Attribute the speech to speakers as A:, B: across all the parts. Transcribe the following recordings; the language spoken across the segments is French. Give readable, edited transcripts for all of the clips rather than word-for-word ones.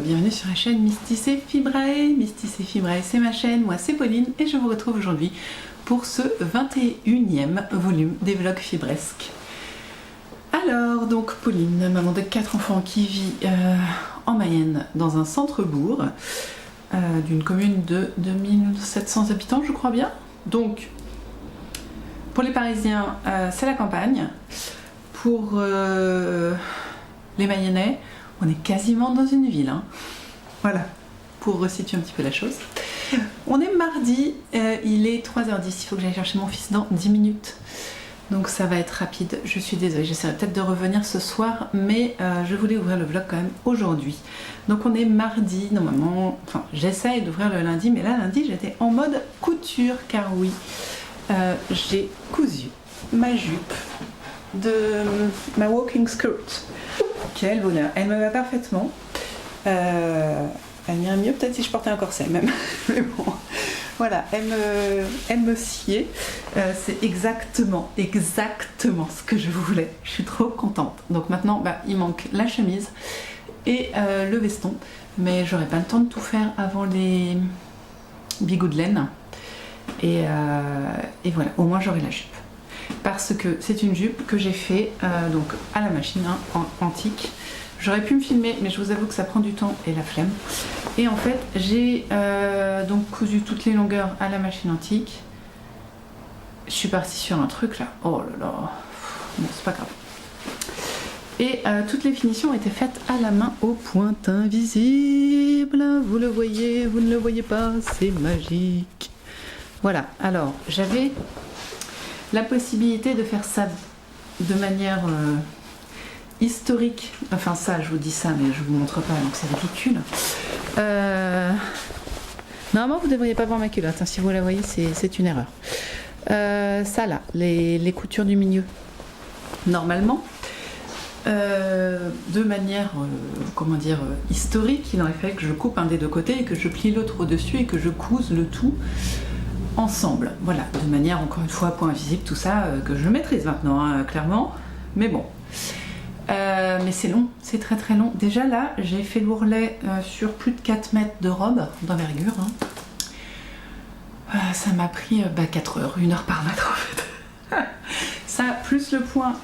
A: bienvenue sur la chaîne Mystis et Fibrae. Mystis et Fibrae, c'est ma chaîne, moi c'est Pauline et je vous retrouve aujourd'hui pour ce 21e volume des vlogs fibresques. Alors, donc Pauline, maman de 4 enfants qui vit en Mayenne dans un centre-bourg d'une commune de 2700 habitants, je crois bien. Donc, pour les Parisiens, c'est la campagne. Pour les Mayennais, on est quasiment dans une ville, hein. Voilà, pour resituer un petit peu la chose. On est mardi, il est 3h10, il faut que j'aille chercher mon fils dans 10 minutes. Donc ça va être rapide, je suis désolée, j'essaierai peut-être de revenir ce soir, mais je voulais ouvrir le vlog quand même aujourd'hui. Donc on est mardi, normalement, enfin j'essaye d'ouvrir le lundi, mais là lundi j'étais en mode couture, car oui, j'ai cousu ma jupe de ma walking skirt. Quel bonheur, elle me va parfaitement. Elle m'irait mieux peut-être si je portais un corset même. Mais bon, voilà, elle me sied. C'est exactement ce que je voulais. Je suis trop contente. Donc maintenant, il manque la chemise et le veston. Mais j'aurai pas le temps de tout faire avant les bigots de laine. Et voilà, au moins j'aurai la jupe. Parce que c'est une jupe que j'ai fait donc à la machine, hein, en antique. J'aurais pu me filmer, mais je vous avoue que ça prend du temps et la flemme. Et en fait, j'ai donc cousu toutes les longueurs à la machine antique. Je suis partie sur un truc là. Oh là là. Bon, c'est pas grave. Et toutes les finitions étaient faites à la main au point invisible. Vous le voyez, vous ne le voyez pas, c'est magique. Voilà, alors j'avais la possibilité de faire ça de manière historique. Enfin ça, je vous dis ça, mais je vous montre pas, donc c'est ridicule. Normalement, vous ne devriez pas voir ma culotte, hein. Si vous la voyez, c'est une erreur. Ça là, les coutures du milieu. Normalement, de manière, comment dire, historique, il aurait fallu que je coupe un des deux côtés et que je plie l'autre au-dessus et que je couse le tout ensemble, voilà, de manière encore une fois point visible, tout ça que je maîtrise maintenant, hein, clairement, mais bon, mais c'est long, c'est très très long. Déjà là, j'ai fait l'ourlet sur plus de 4 mètres de robe d'envergure, hein. Ça m'a pris 4 heures, 1 heure par mètre en fait. Ça, plus le point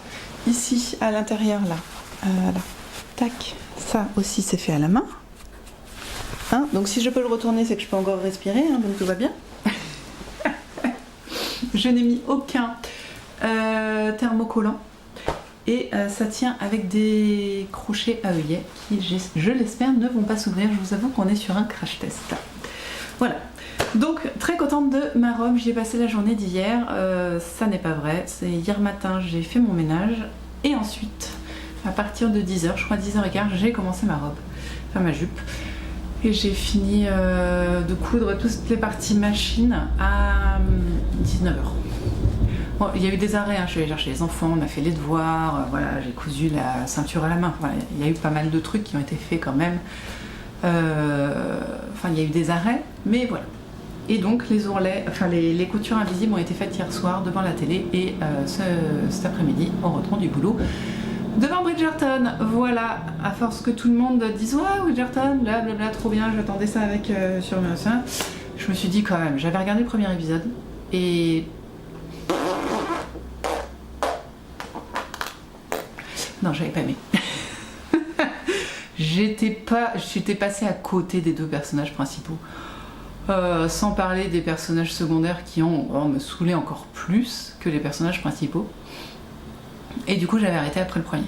A: ici à l'intérieur là, là, tac, ça aussi c'est fait à la main, hein. Donc si je peux le retourner, c'est que je peux encore respirer, hein, donc tout va bien. Je n'ai mis aucun thermocollant et ça tient avec des crochets à œillet qui, je l'espère, ne vont pas s'ouvrir. Je vous avoue qu'on est sur un crash test. Voilà, donc très contente de ma robe. J'y ai passé la journée d'hier, ça n'est pas vrai, c'est hier matin j'ai fait mon ménage et ensuite à partir de 10h, je crois 10h15, j'ai commencé ma robe, enfin ma jupe. Et j'ai fini de coudre toutes les parties machine à 19h. Bon, il y a eu des arrêts, hein. Je suis allée chercher les enfants, on a fait les devoirs, voilà, j'ai cousu la ceinture à la main. Voilà, il y a eu pas mal de trucs qui ont été faits quand même. Enfin, il y a eu des arrêts, mais voilà. Et donc les ourlets, enfin les coutures invisibles ont été faites hier soir devant la télé et cet après-midi en rentrant du boulot. Devant Bridgerton, voilà, à force que tout le monde dise « Ouais, Bridgerton, blablabla, trop bien, j'attendais ça avec sur ma soeur », je me suis dit quand même, j'avais regardé le premier épisode et... Non, j'avais pas aimé. J'étais passée à côté des 2 personnages principaux. Sans parler des personnages secondaires qui ont me saoulé encore plus que les personnages principaux. Et du coup j'avais arrêté après le premier.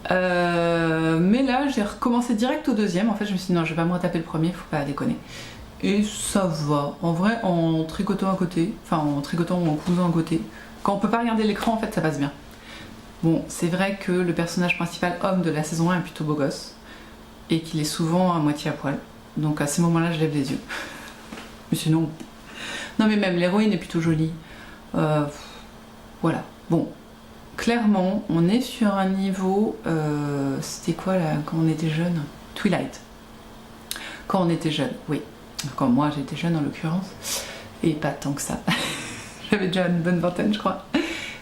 A: Mais là j'ai recommencé direct au deuxième. En fait je me suis dit non, je vais pas me retaper le premier, faut pas déconner. Et ça va. En vrai, en tricotant à côté, enfin en tricotant ou en cousant à côté, quand on peut pas regarder l'écran en fait ça passe bien. Bon, c'est vrai que le personnage principal homme de la saison 1 est plutôt beau gosse et qu'il est souvent à moitié à poil. Donc à ces moments-là je lève les yeux. Mais sinon... Non mais même l'héroïne est plutôt jolie. Voilà. Bon. Clairement, on est sur un niveau, c'était quoi là, quand on était jeune? Twilight. Quand on était jeune, oui. Quand moi j'étais jeune en l'occurrence, et pas tant que ça. J'avais déjà une bonne vingtaine je crois.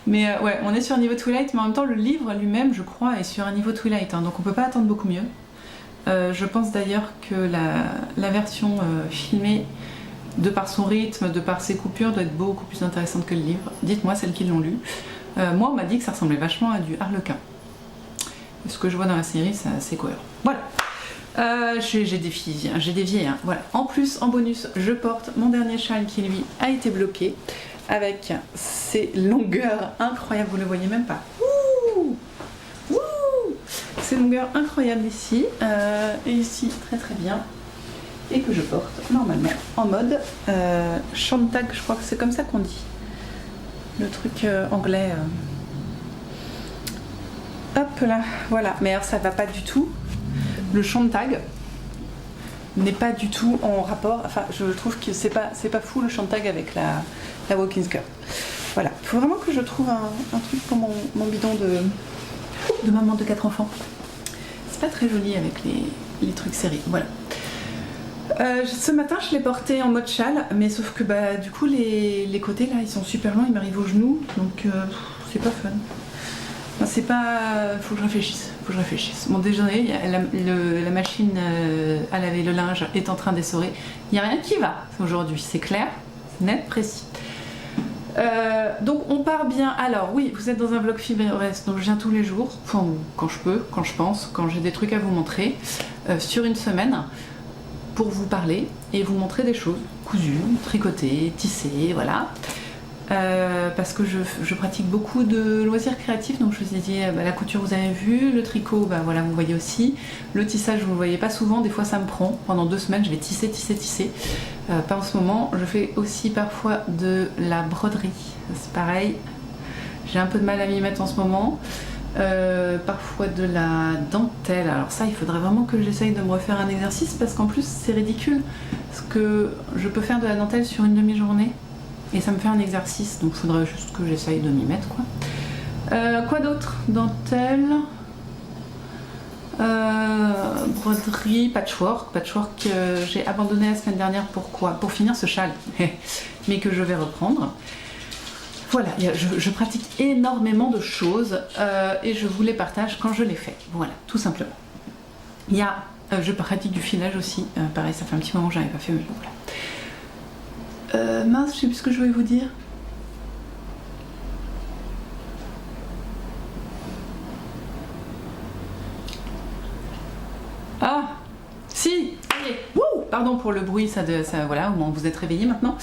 A: Mais ouais, on est sur un niveau Twilight, mais en même temps le livre lui-même je crois est sur un niveau Twilight, hein, donc on peut pas attendre beaucoup mieux. Je pense d'ailleurs que la version filmée, de par son rythme, de par ses coupures, doit être beaucoup plus intéressante que le livre. Dites-moi celles qui l'ont lu. Moi, on m'a dit que ça ressemblait vachement à du Harlequin. Ce que je vois dans la série, c'est assez cohérent. Voilà. J'ai dévié, hein. Voilà. En plus, en bonus, je porte mon dernier châle qui, lui, a été bloqué avec ses longueurs incroyables. Vous ne le voyez même pas. Ouh, ouh, ces longueurs incroyables ici et ici, très très bien. Et que je porte normalement en mode Shantag, je crois que c'est comme ça qu'on dit. Le truc anglais. Hop là, voilà. Mais alors ça va pas du tout. Le Shantag n'est pas du tout en rapport. Enfin, je trouve que c'est pas fou le Shantag avec la walking skirt. Voilà. Il faut vraiment que je trouve un truc pour mon bidon de maman de 4 enfants. C'est pas très joli avec les trucs serrés. Voilà. Ce matin je l'ai porté en mode châle, mais sauf que bah du coup les côtés là ils sont super longs, ils m'arrivent aux genoux, donc c'est pas fun. Enfin, c'est pas. Faut que je réfléchisse. Mon déjeuner, la machine à laver le linge est en train d'essorer. Il n'y a rien qui va aujourd'hui, c'est clair, net, précis. Donc on part bien. Alors oui, vous êtes dans un vlog Fibresque, donc je viens tous les jours, enfin, quand je peux, quand je pense, quand j'ai des trucs à vous montrer, sur une semaine, pour vous parler et vous montrer des choses cousues, tricotées, tissées, voilà. Parce que je pratique beaucoup de loisirs créatifs, donc je vous ai dit la couture vous avez vu, le tricot voilà vous voyez aussi, le tissage vous ne le voyez pas souvent, des fois ça me prend, pendant 2 semaines je vais tisser, pas en ce moment, je fais aussi parfois de la broderie, c'est pareil, j'ai un peu de mal à m'y mettre en ce moment. Parfois de la dentelle, alors ça il faudrait vraiment que j'essaye de me refaire un exercice parce qu'en plus c'est ridicule parce que je peux faire de la dentelle sur une demi-journée et ça me fait un exercice, donc il faudrait juste que j'essaye de m'y mettre quoi. Quoi d'autre? Dentelle, broderie, patchwork j'ai abandonné la semaine dernière. Pourquoi? Pour finir ce châle mais que je vais reprendre. Voilà, je pratique énormément de choses et je vous les partage quand je les fais. Voilà, tout simplement. Je pratique du filage aussi. Pareil, ça fait un petit moment que j'en avais pas fait, mais voilà. Mince, je sais plus ce que je voulais vous dire. Ah, si, allez. Wouh, pardon pour le bruit, ça voilà, au moins vous êtes réveillés maintenant.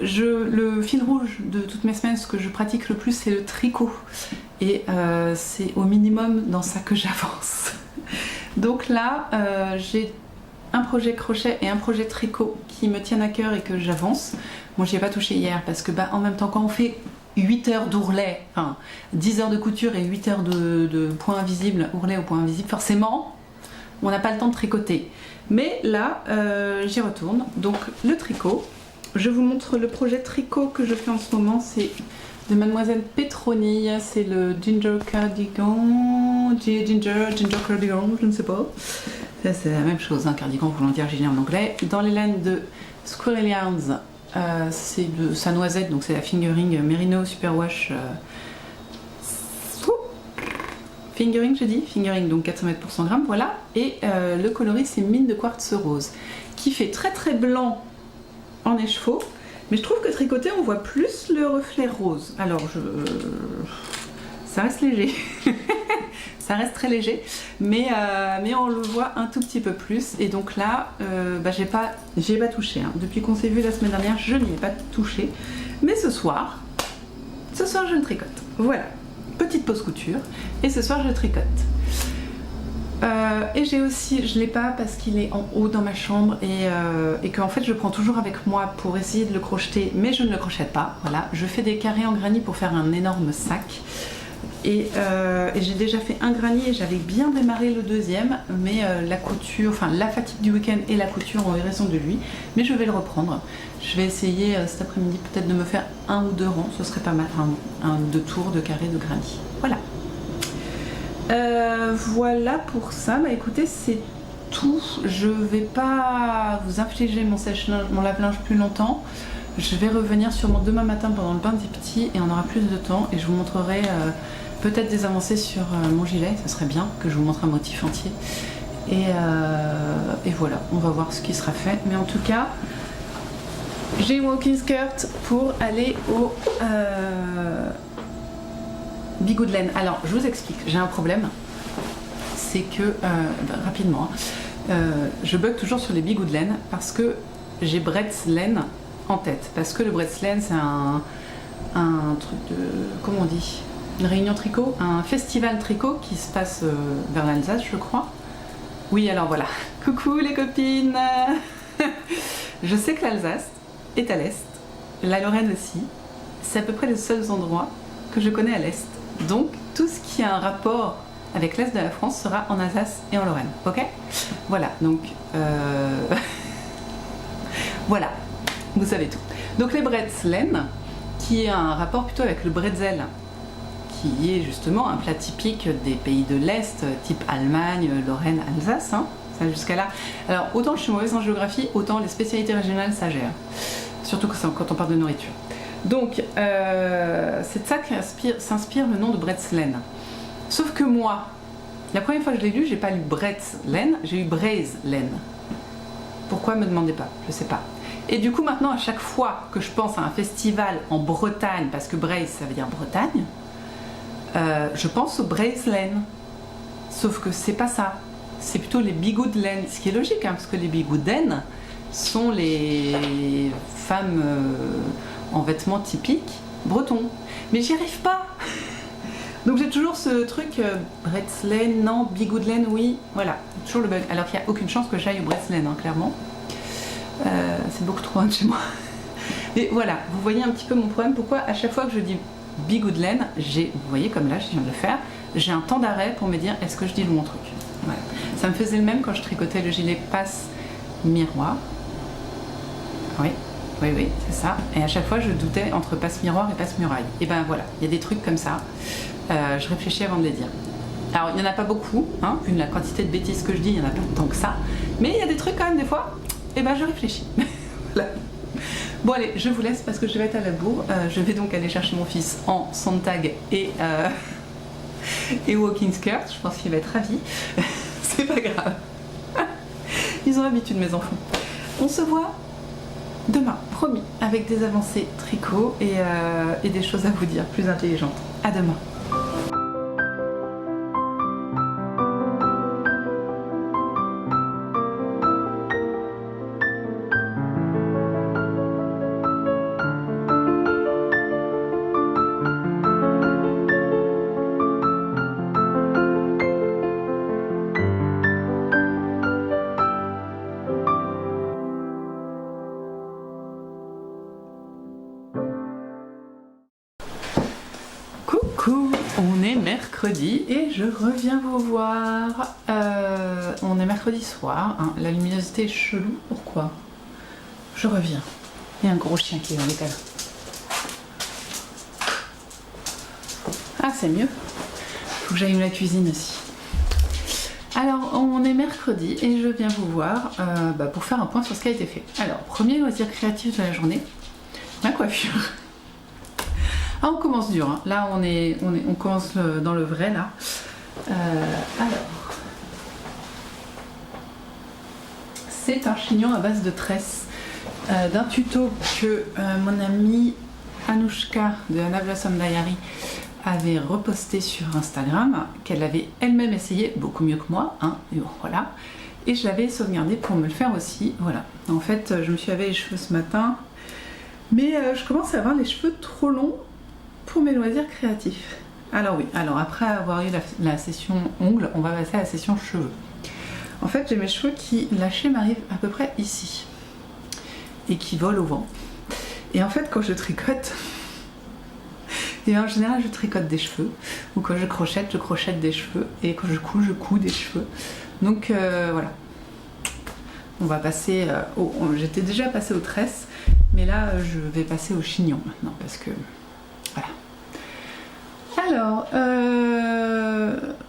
A: Le fil rouge de toutes mes semaines, ce que je pratique le plus, c'est le tricot. Et c'est au minimum dans ça que j'avance. Donc là, j'ai un projet crochet et un projet tricot qui me tiennent à cœur et que j'avance. Bon, j'y ai pas touché hier parce que en même temps, quand on fait 8 heures d'ourlet, enfin 10 heures de couture et 8 heures de point invisible, ourlet au point invisible, forcément, on n'a pas le temps de tricoter. Mais là, j'y retourne. Donc le tricot, je vous montre le projet tricot que je fais en ce moment, c'est de Mademoiselle Petroni, c'est le Ginger Cardigan, je ne sais pas. C'est la même chose, un cardigan voulant dire gilet en anglais. Dans les laines de Squirrel Yarns, c'est de sa noisette, donc c'est la fingering Merino Superwash. Fingering, je dis, fingering, donc 400 mètres pour 100 grammes, voilà. Et le coloris, c'est mine de quartz rose, qui fait très très blanc en écheveau, mais je trouve que tricoté, on voit plus le reflet rose. Alors, ça reste léger. Ça reste très léger, mais on le voit un tout petit peu plus. Et donc là, j'y ai pas touché. Hein. Depuis qu'on s'est vu la semaine dernière, je n'y ai pas touché. Mais ce soir, je le tricote. Voilà, petite pause couture. Et ce soir, je tricote. Et j'ai aussi, je l'ai pas parce qu'il est en haut dans ma chambre et qu'en fait je prends toujours avec moi pour essayer de le crocheter, mais je ne le crochette pas. Voilà, je fais des carrés en granit pour faire un énorme sac. Et j'ai déjà fait un granit et j'avais bien démarré le deuxième, mais la couture, enfin la fatigue du week-end et la couture ont eu raison de lui, mais je vais le reprendre. Je vais essayer cet après-midi peut-être de me faire 1 ou 2 rangs, ce serait pas mal, un ou 2 tours de carré de granit. Voilà. Voilà pour ça. Bah écoutez, c'est tout. Je vais pas vous infliger mon lave-linge plus longtemps. Je vais revenir sûrement demain matin pendant le bain des petits et on aura plus de temps et je vous montrerai peut-être des avancées sur mon gilet, ça serait bien que je vous montre un motif entier. Et voilà, on va voir ce qui sera fait. Mais en tout cas, j'ai une walking skirt pour aller au bigot de laine. Alors, je vous explique, j'ai un problème. C'est que, rapidement, je bug toujours sur les bigots de laine parce que j'ai Bretz laine en tête. Parce que le Bretz laine, c'est un truc de... comment on dit? Une réunion tricot, un festival tricot qui se passe vers l'Alsace, je crois. Oui, alors voilà. Coucou les copines. Je sais que l'Alsace est à l'est, la Lorraine aussi. C'est à peu près les seuls endroits que je connais à l'est. Donc, tout ce qui a un rapport avec l'est de la France sera en Alsace et en Lorraine. Ok? Voilà, donc... voilà, vous savez tout. Donc les Bretz laine, qui a un rapport plutôt avec le bretzel, qui est justement un plat typique des pays de l'Est, type Allemagne, Lorraine, Alsace, hein, ça jusqu'à là. Alors autant je suis mauvaise en géographie, autant les spécialités régionales ça gère, surtout quand on parle de nourriture. Donc c'est de ça que s'inspire le nom de Bretz laine. Sauf que moi, la première fois que je l'ai lu, j'ai pas lu Bretz laine, j'ai eu Braise laine. Pourquoi, me demandez pas, je sais pas. Et du coup maintenant, à chaque fois que je pense à un festival en Bretagne, parce que Braise ça veut dire Bretagne, je pense au Braise laine. Sauf que c'est pas ça. C'est plutôt les bigots de laine. Ce qui est logique, hein, parce que les bigots de laine sont les femmes en vêtements typiques bretons. Mais j'y arrive pas. Donc j'ai toujours ce truc Bretz laine, non, bigots de laine, oui. Voilà, toujours le bug. Alors qu'il n'y a aucune chance que j'aille au Bretz laine, hein, clairement. C'est beaucoup trop loin de chez moi. Mais voilà, vous voyez un petit peu mon problème. Pourquoi à chaque fois que je dis bigots de laine, vous voyez comme là je viens de le faire, j'ai un temps d'arrêt pour me dire est-ce que je dis le bon truc. Voilà. Ça me faisait le même quand je tricotais le gilet passe miroir. Oui, c'est ça. Et à chaque fois je doutais entre passe miroir et passe muraille. Et ben voilà, il y a des trucs comme ça. Je réfléchis avant de les dire. Alors il n'y en a pas beaucoup, hein, vu la quantité de bêtises que je dis, il n'y en a pas tant que ça. Mais il y a des trucs quand même des fois, et ben je réfléchis. Voilà. Bon allez, je vous laisse parce que je vais être à la bourre. Je vais donc aller chercher mon fils en Sontag et walking skirt. Je pense qu'il va être ravi. C'est pas grave. Ils ont l'habitude, mes enfants. On se voit demain, promis, avec des avancées tricot et des choses à vous dire plus intelligentes. À demain. Coucou, on est mercredi et je reviens vous voir. On est mercredi soir, hein. La luminosité est chelou, pourquoi? Je reviens. Il y a un gros chien qui est dans l'étal. Ah, c'est mieux. Faut que j'aille à la cuisine aussi. Alors, on est mercredi et je viens vous voir pour faire un point sur ce qui a été fait. Alors, premier loisir créatif de la journée, ma coiffure. Ah, on commence dur, hein. Là on commence dans le vrai là. Alors, c'est un chignon à base de tresses d'un tuto que mon amie Anouchka de Anna Blossom Diary avait reposté sur Instagram, qu'elle avait elle-même essayé beaucoup mieux que moi, hein, et bon, voilà. Et je l'avais sauvegardé pour me le faire aussi, voilà. En fait, je me suis lavé les cheveux ce matin, mais je commence à avoir les cheveux trop longs pour mes loisirs créatifs. Alors oui, alors après avoir eu la session ongles, on va passer à la session cheveux. En fait, j'ai mes cheveux qui, lâchés, m'arrivent à peu près ici et qui volent au vent. Et en fait, quand je tricote, et en général, je tricote des cheveux, ou quand je crochette des cheveux, et quand je couds des cheveux. Donc voilà. On va passer j'étais déjà passée aux tresses, mais là, je vais passer au chignon maintenant, parce que voilà. Alors,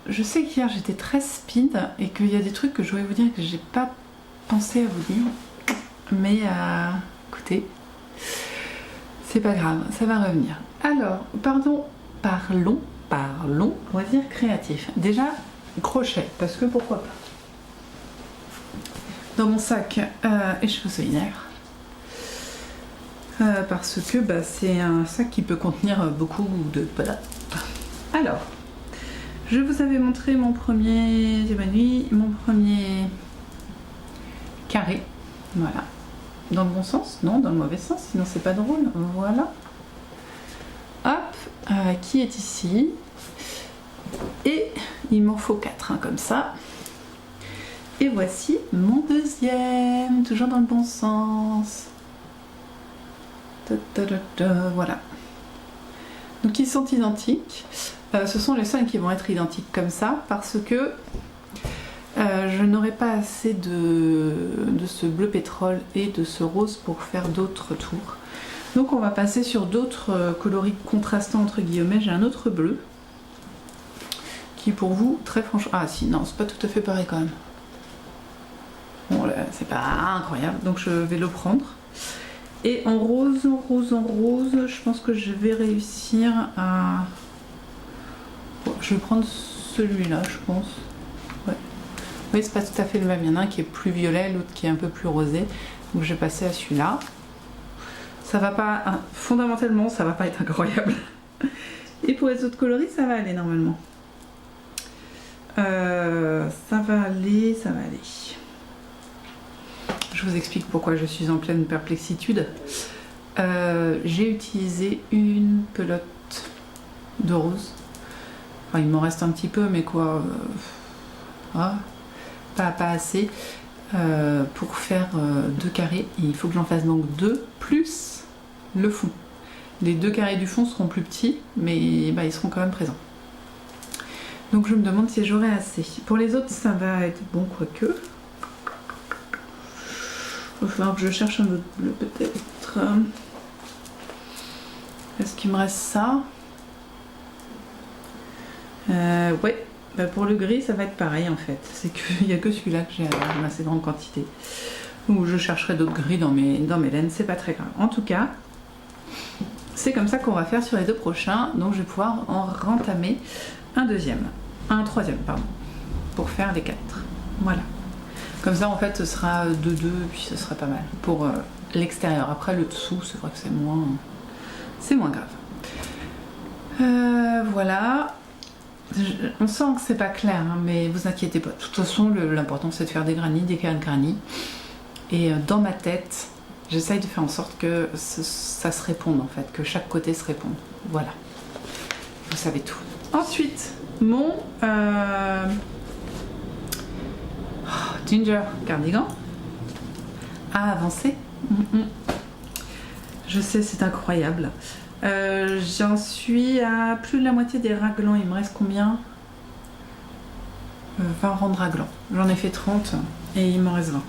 A: je sais qu'hier j'étais très speed et qu'il y a des trucs que je voulais vous dire que j'ai pas pensé à vous dire, mais écoutez, c'est pas grave, ça va revenir. Alors, parlons parlons loisirs créatifs. Déjà, crochet, parce que pourquoi pas. Dans mon sac écheveau solidaire. Parce que c'est un sac qui peut contenir beaucoup de pelotes. Alors, je vous avais montré mon premier évanoui, mon premier carré. Voilà. Dans le bon sens? Non, dans le mauvais sens, sinon c'est pas drôle. Voilà. Hop, qui est ici. Et il m'en faut 4, comme ça. Et voici mon deuxième, toujours dans le bon sens. Voilà. Donc ils sont identiques. Ce sont les seuls qui vont être identiques comme ça parce que je n'aurai pas assez de ce bleu pétrole et de ce rose pour faire d'autres tours. Donc on va passer sur d'autres coloris contrastants entre guillemets. J'ai un autre bleu qui pour vous très franchement... Ah si, non, c'est pas tout à fait pareil quand même. Bon là, c'est pas incroyable, donc je vais le prendre. Et en rose, je pense que je vais réussir à... Bon, je vais prendre celui-là, je pense. Ouais. Oui, c'est pas tout à fait le même. Il y en a un qui est plus violet, l'autre qui est un peu plus rosé. Donc je vais passer à celui-là. Ça va pas... Fondamentalement, ça va pas être incroyable. Et pour les autres coloris, ça va aller normalement. Ça va aller. Je vous explique pourquoi je suis en pleine perplexitude. J'ai utilisé une pelote de rose. Enfin, il m'en reste un petit peu, mais quoi, pas assez pour faire 2 carrés. Il faut que j'en fasse donc 2 plus le fond. Les 2 carrés du fond seront plus petits, mais ils seront quand même présents. Donc je me demande si j'aurai assez. Pour les autres, ça va être bon, quoique. Il va falloir que je cherche un autre bleu peut-être. Est-ce qu'il me reste ça? Ouais, pour le gris ça va être pareil en fait. C'est qu'il n'y a que celui-là que j'ai en assez grande quantité. Ou je chercherai d'autres gris dans mes laines, c'est pas très grave. En tout cas, c'est comme ça qu'on va faire sur les 2 prochains. Donc je vais pouvoir en rentamer un troisième, pardon, pour faire les 4. Voilà. Comme ça en fait ce sera 2-2 et puis ce sera pas mal pour l'extérieur. Après le dessous c'est vrai que c'est moins grave. Voilà. On sent que c'est pas clair hein, mais vous inquiétez pas. De toute façon l'important c'est de faire des granits, des carrés de granits. Et dans ma tête j'essaye de faire en sorte que ça se réponde en fait, que chaque côté se réponde. Voilà. Vous savez tout. Ensuite mon Ginger cardigan a avancé. Je sais, c'est incroyable. J'en suis à plus de la moitié des raglans. Il me reste combien? 20 rangs de raglans. J'en ai fait 30 et il m'en reste 20.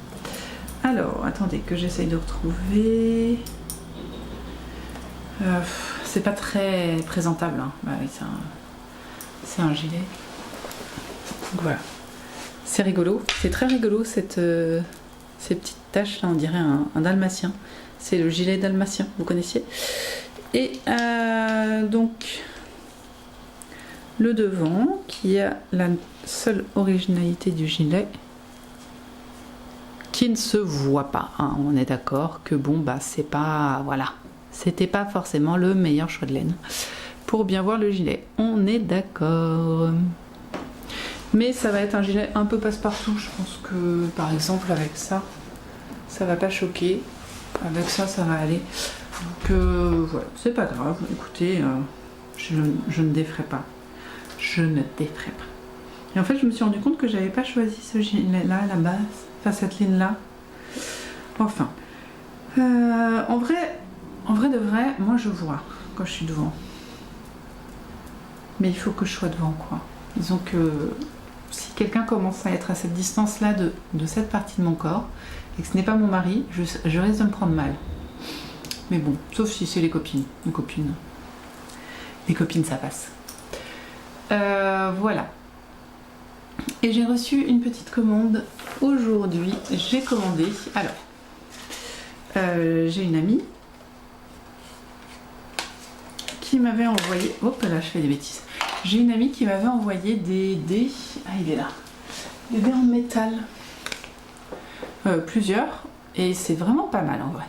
A: Alors, attendez que j'essaye de retrouver. C'est pas très présentable. Hein. Bah oui, c'est un gilet. Donc voilà. C'est rigolo, c'est très rigolo ces petites taches là, on dirait un dalmatien. C'est le gilet dalmatien, vous connaissiez. Et donc le devant qui a la seule originalité du gilet qui ne se voit pas. Hein. On est d'accord que bon c'est pas voilà, c'était pas forcément le meilleur choix de laine pour bien voir le gilet. On est d'accord. Mais ça va être un gilet un peu passe-partout. Je pense que par exemple avec ça, ça va pas choquer. Avec ça, ça va aller. Donc voilà, c'est pas grave. Écoutez, je ne défrais pas. Je ne défrais pas. Et en fait, je me suis rendu compte que j'avais pas choisi ce gilet-là à la base. Enfin, cette ligne-là. Enfin. En vrai de vrai, moi je vois quand je suis devant. Mais il faut que je sois devant, quoi. Disons que si quelqu'un commence à être à cette distance-là de cette partie de mon corps, et que ce n'est pas mon mari, je risque de me prendre mal. Mais bon, sauf si c'est les copines. Les copines, ça passe. Voilà. Et j'ai reçu une petite commande aujourd'hui. J'ai commandé. Alors, j'ai une amie qui m'avait envoyé... Hop là, je fais des bêtises. J'ai une amie qui m'avait envoyé des dés. Ah, il est là. Des dés en métal. Plusieurs. Et c'est vraiment pas mal en vrai.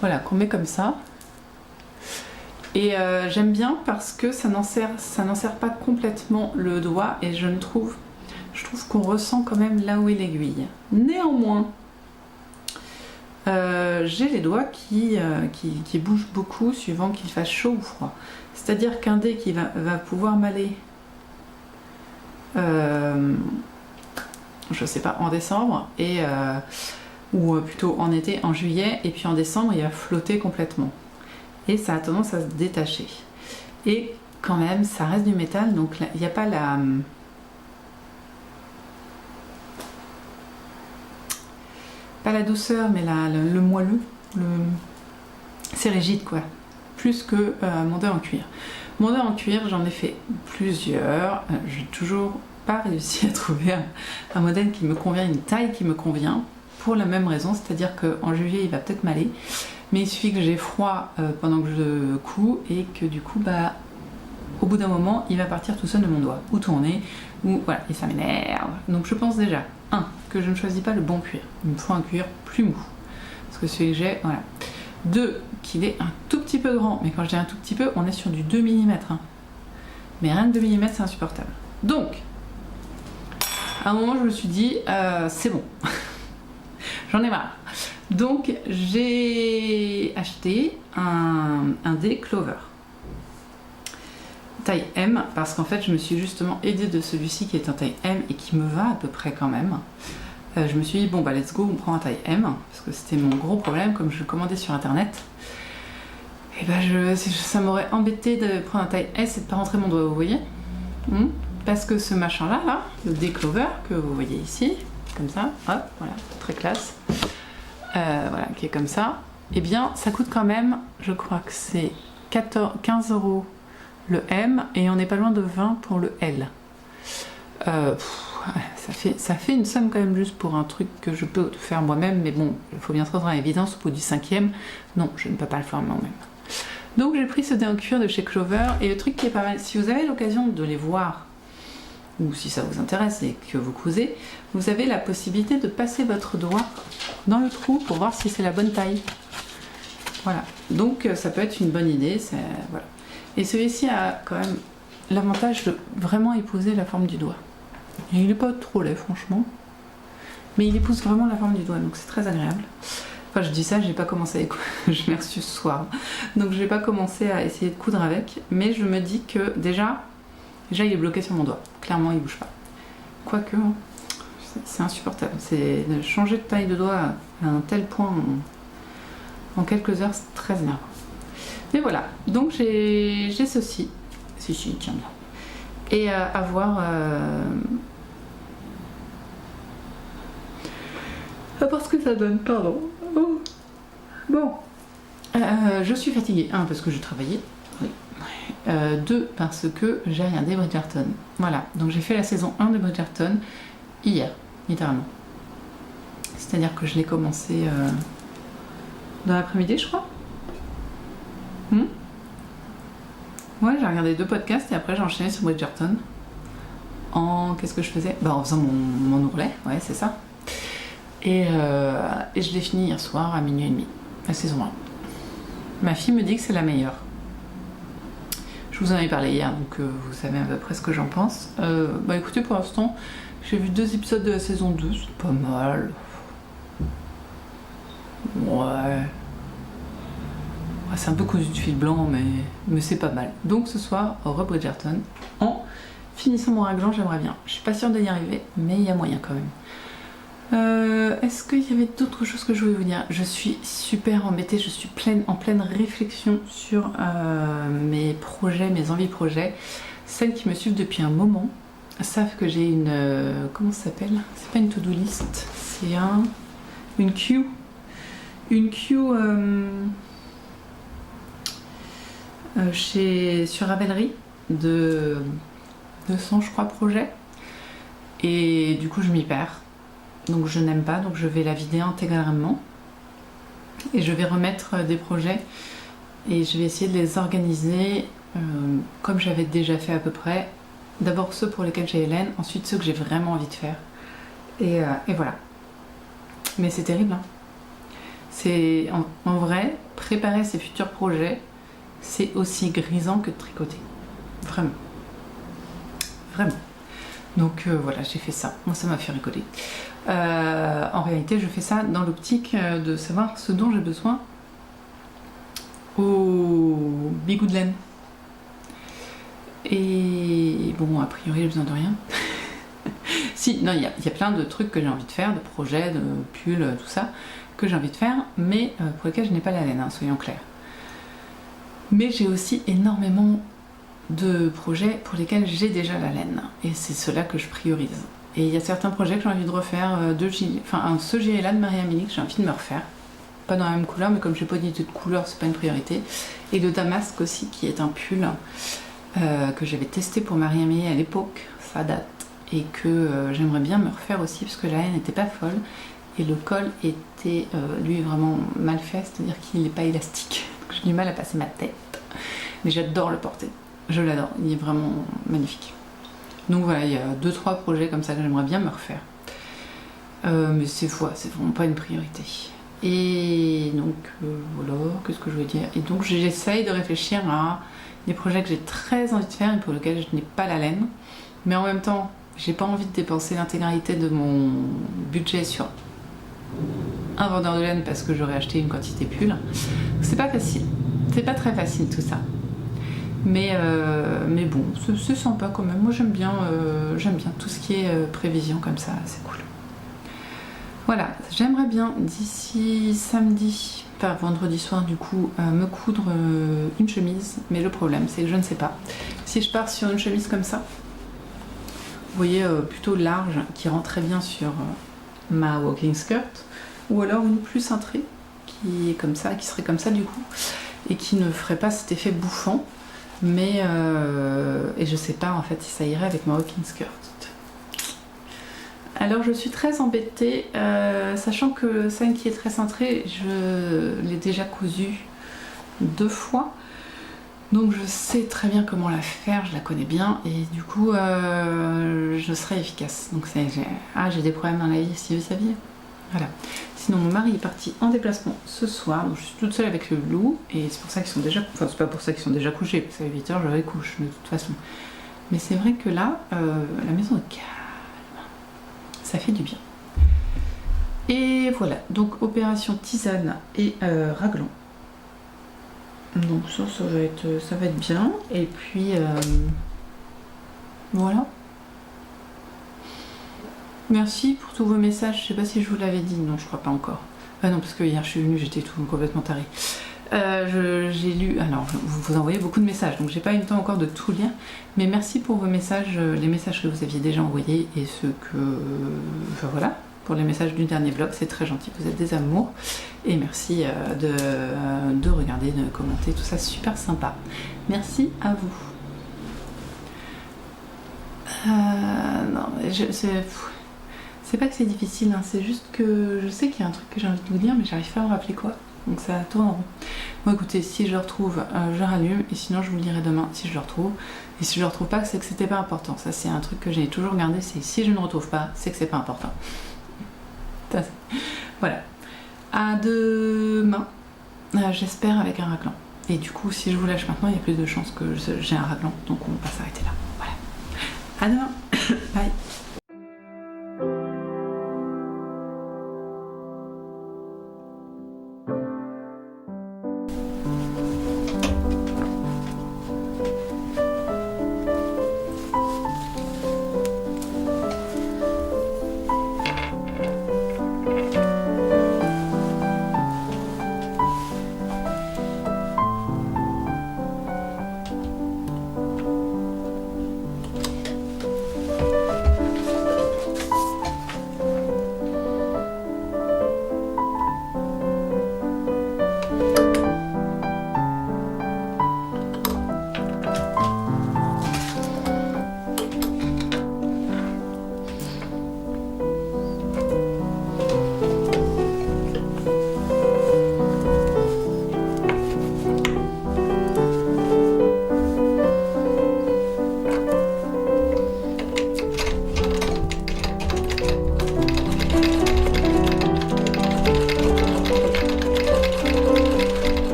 A: Voilà, qu'on met comme ça. Et j'aime bien parce que ça n'enserre pas complètement le doigt. Et je trouve qu'on ressent quand même là où est l'aiguille. Néanmoins, j'ai les doigts qui bougent beaucoup suivant qu'il fasse chaud ou froid. C'est-à-dire qu'un dé qui va pouvoir m'aller, je sais pas, en décembre, ou plutôt en été, en juillet, et puis en décembre, il va flotter complètement. Et ça a tendance à se détacher. Et quand même, ça reste du métal, donc il n'y a pas la douceur, mais le moelleux. C'est rigide, quoi. Plus que mon dé en cuir. Mon dé en cuir, j'en ai fait plusieurs. J'ai toujours pas réussi à trouver un modèle qui me convient, une taille qui me convient, pour la même raison, c'est-à-dire qu'en juillet, il va peut-être m'aller, mais il suffit que j'ai froid pendant que je couds et que du coup, au bout d'un moment, il va partir tout seul de mon doigt, ou tourner, ou voilà, et ça m'énerve. Donc je pense déjà, que je ne choisis pas le bon cuir. Il me faut un cuir plus mou, parce que celui que j'ai, voilà. 2, qu'il est un tout petit peu grand, mais quand je dis un tout petit peu, on est sur du 2 mm. Mais rien que 2 mm, c'est insupportable. Donc, à un moment, je me suis dit, c'est bon. J'en ai marre. Donc, j'ai acheté un dé Clover. Taille M, parce qu'en fait, je me suis justement aidée de celui-ci qui est en taille M et qui me va à peu près quand même. Je me suis dit, bon, let's go, on prend un taille M, parce que c'était mon gros problème, comme je le commandais sur internet. Et ça m'aurait embêté de prendre un taille S et de pas rentrer mon doigt, vous voyez. Parce que ce machin-là, le dé Clover, que vous voyez ici, comme ça, hop, voilà, très classe, voilà, qui est comme ça, et bien, ça coûte quand même, je crois que c'est 15 € le M, et on n'est pas loin de 20 pour le L. Ça fait une somme quand même juste pour un truc que je peux faire moi-même, mais bon, il faut bien se rendre à l'évidence, au bout du 5e, non, je ne peux pas le faire moi-même. Donc j'ai pris ce dé en cuir de chez Clover, et le truc qui est pas mal, si vous avez l'occasion de les voir, ou si ça vous intéresse et que vous cousez, vous avez la possibilité de passer votre doigt dans le trou pour voir si c'est la bonne taille. Voilà, donc ça peut être une bonne idée, voilà. Et celui-ci a quand même l'avantage de vraiment épouser la forme du doigt. Et il n'est pas trop laid, franchement. Mais il épouse vraiment la forme du doigt, donc c'est très agréable. Enfin, je dis ça, j'ai pas commencé à coudre. Je l'ai reçu ce soir. Donc, je n'ai pas commencé à essayer de coudre avec. Mais je me dis que déjà, il est bloqué sur mon doigt. Clairement, il bouge pas. Quoique, c'est insupportable. C'est de changer de taille de doigt à un tel point en quelques heures, c'est très énervant. Mais voilà. Donc, j'ai ceci. Si, tiens bien. Et à voir ce que ça donne, pardon. Oh. Bon, je suis fatiguée, 1 parce que je travaillais, oui. 2 parce que j'ai regardé Bridgerton. Voilà, donc j'ai fait la saison 1 de Bridgerton hier, littéralement. C'est-à-dire que je l'ai commencé dans l'après-midi, je crois. Ouais, j'ai regardé 2 podcasts et après j'ai enchaîné sur Bridgerton. Qu'est-ce que je faisais ? En faisant mon ourlet, ouais, c'est ça. Et je l'ai fini hier soir à 00h30, la saison 1. Ma fille me dit que c'est la meilleure. Je vous en ai parlé hier, donc vous savez à peu près ce que j'en pense. Écoutez, pour l'instant, j'ai vu 2 épisodes de la saison 2, c'est pas mal. Ouais, c'est un peu cousu de fil blanc, mais c'est pas mal. Donc ce soir, Bridgerton, en finissant mon raglan, j'aimerais bien. Je suis pas sûre d'y arriver, mais il y a moyen quand même. Est-ce qu'il y avait d'autres choses que je voulais vous dire ? Je suis super embêtée, je suis en pleine réflexion sur mes projets, mes envies projets. Celles qui me suivent depuis un moment savent que j'ai une... comment ça s'appelle ? C'est pas une to-do list, c'est une queue. Une queue sur Ravelry de 200, je crois, projets. Et du coup, je m'y perds. Donc je n'aime pas, donc je vais la vider intégralement et je vais remettre des projets et je vais essayer de les organiser comme j'avais déjà fait à peu près. D'abord ceux pour lesquels j'ai Hélène, ensuite ceux que j'ai vraiment envie de faire. Et voilà. Mais c'est terrible, hein. C'est en vrai, préparer ses futurs projets, c'est aussi grisant que de tricoter. Vraiment. Vraiment. Donc voilà, j'ai fait ça. Moi, ça m'a fait rigoler. En réalité, je fais ça dans l'optique de savoir ce dont j'ai besoin au bigoud de laine. Et bon, a priori, j'ai besoin de rien. Si, non, il y a plein de trucs que j'ai envie de faire, de projets, de pulls, tout ça, que j'ai envie de faire, mais pour lesquels je n'ai pas la laine, hein, soyons clairs. Mais j'ai aussi énormément de projets pour lesquels j'ai déjà la laine, et c'est cela que je priorise. Et il y a certains projets que j'ai envie de refaire, ce gilet-là de Marie-Amélie que j'ai envie de me refaire. Pas dans la même couleur, mais comme j'ai pas d'idée de couleur, c'est pas une priorité. Et de Damasque aussi, qui est un pull que j'avais testé pour Marie-Amélie à l'époque, ça date, et que j'aimerais bien me refaire aussi, parce que la laine n'était pas folle, et le col était, lui, vraiment mal fait, c'est-à-dire qu'il n'est pas élastique. Donc j'ai du mal à passer ma tête, mais j'adore le porter. Je l'adore, il est vraiment magnifique. Donc voilà, il y a 2-3 projets comme ça que j'aimerais bien me refaire. Mais c'est vraiment pas une priorité. Et donc voilà, qu'est-ce que je veux dire? Et donc j'essaye de réfléchir à des projets que j'ai très envie de faire et pour lesquels je n'ai pas la laine. Mais en même temps, j'ai pas envie de dépenser l'intégralité de mon budget sur un vendeur de laine parce que j'aurais acheté une quantité pull. C'est pas facile. C'est pas très facile tout ça. Mais bon, c'est sympa quand même. Moi j'aime bien tout ce qui est prévision comme ça, c'est cool. Voilà, j'aimerais bien d'ici samedi, enfin vendredi soir du coup, me coudre une chemise. Mais le problème c'est que je ne sais pas. Si je pars sur une chemise comme ça, vous voyez, plutôt large, qui rend très bien sur ma walking skirt, ou alors une plus cintrée, qui est comme ça, qui serait comme ça du coup, et qui ne ferait pas cet effet bouffant. Mais et je sais pas en fait si ça irait avec ma walking skirt. Alors je suis très embêtée, sachant que celle qui est très cintrée, je l'ai déjà cousue 2 fois. Donc je sais très bien comment la faire, je la connais bien et du coup je serai efficace. Donc j'ai des problèmes dans la vie si vous saviez. Voilà. Sinon mon mari est parti en déplacement ce soir, donc je suis toute seule avec le loup et c'est pour ça qu'ils sont déjà... Enfin c'est pas pour ça qu'ils sont déjà couchés, parce qu'à 8h je les couche de toute façon. Mais c'est vrai que là, la maison est calme. Ça fait du bien. Et voilà, donc opération tisane et raglan. Donc ça va être bien. Et puis voilà. Merci pour tous vos messages. Je sais pas si je vous l'avais dit. Non, je crois pas encore. Ah non, parce que hier je suis venue, j'étais tout complètement tarée. J'ai lu. Alors, vous envoyez beaucoup de messages, donc j'ai pas eu le temps encore de tout lire. Mais merci pour vos messages, les messages que vous aviez déjà envoyés et ceux que. Enfin voilà, pour les messages du dernier vlog, c'est très gentil. Vous êtes des amours. Et merci de regarder, de commenter, tout ça, super sympa. Merci à vous. Non, c'est pas que c'est difficile, hein, c'est juste que je sais qu'il y a un truc que j'ai envie de vous dire, mais j'arrive pas à me rappeler quoi. Donc ça tourne en rond. Bon écoutez, si je le retrouve, je rallume, et sinon je vous le dirai demain si je le retrouve. Et si je le retrouve pas, c'est que c'était pas important. Ça c'est un truc que j'ai toujours gardé, c'est si je ne retrouve pas, c'est que c'est pas important. Ça, voilà. À demain, j'espère avec un raglan. Et du coup, si je vous lâche maintenant, il y a plus de chances que j'ai un raglan, donc on va pas s'arrêter là. Voilà. À demain. Bye.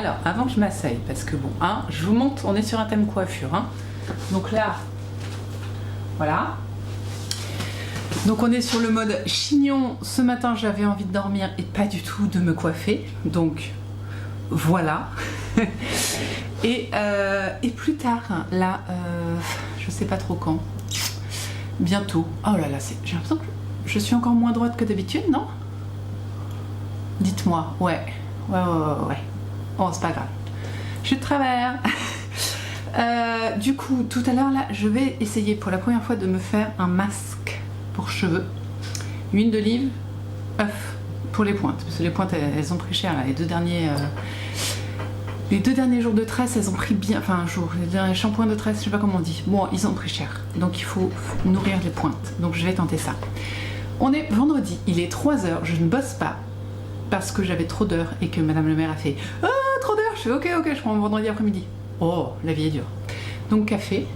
A: Alors, avant que je m'asseye, parce que bon, hein, je vous montre, on est sur un thème coiffure. Hein. Donc là, voilà. Donc on est sur le mode chignon. Ce matin, j'avais envie de dormir et pas du tout de me coiffer. Donc, voilà. et plus tard, là, je sais pas trop quand. Bientôt. Oh là là, j'ai l'impression que je suis encore moins droite que d'habitude, non? Dites-moi. Ouais. Oh, c'est pas grave. Je suis de travers. Du coup, tout à l'heure, là, je vais essayer pour la première fois de me faire un masque pour cheveux. Huile d'olive, œuf pour les pointes. Parce que les pointes, elles ont pris cher, là. Les deux derniers jours de tresse, elles ont pris bien. Enfin, les derniers shampoings de tresse, je sais pas comment on dit. Bon, ils ont pris cher. Donc, il faut nourrir les pointes. Donc, je vais tenter ça. On est vendredi, il est 3h, je ne bosse pas. Parce que j'avais trop d'heures et que madame le maire a fait « Ah, trop d'heures !» Je fais « Ok, je prends vendredi après-midi. » Oh, la vie est dure. Donc café.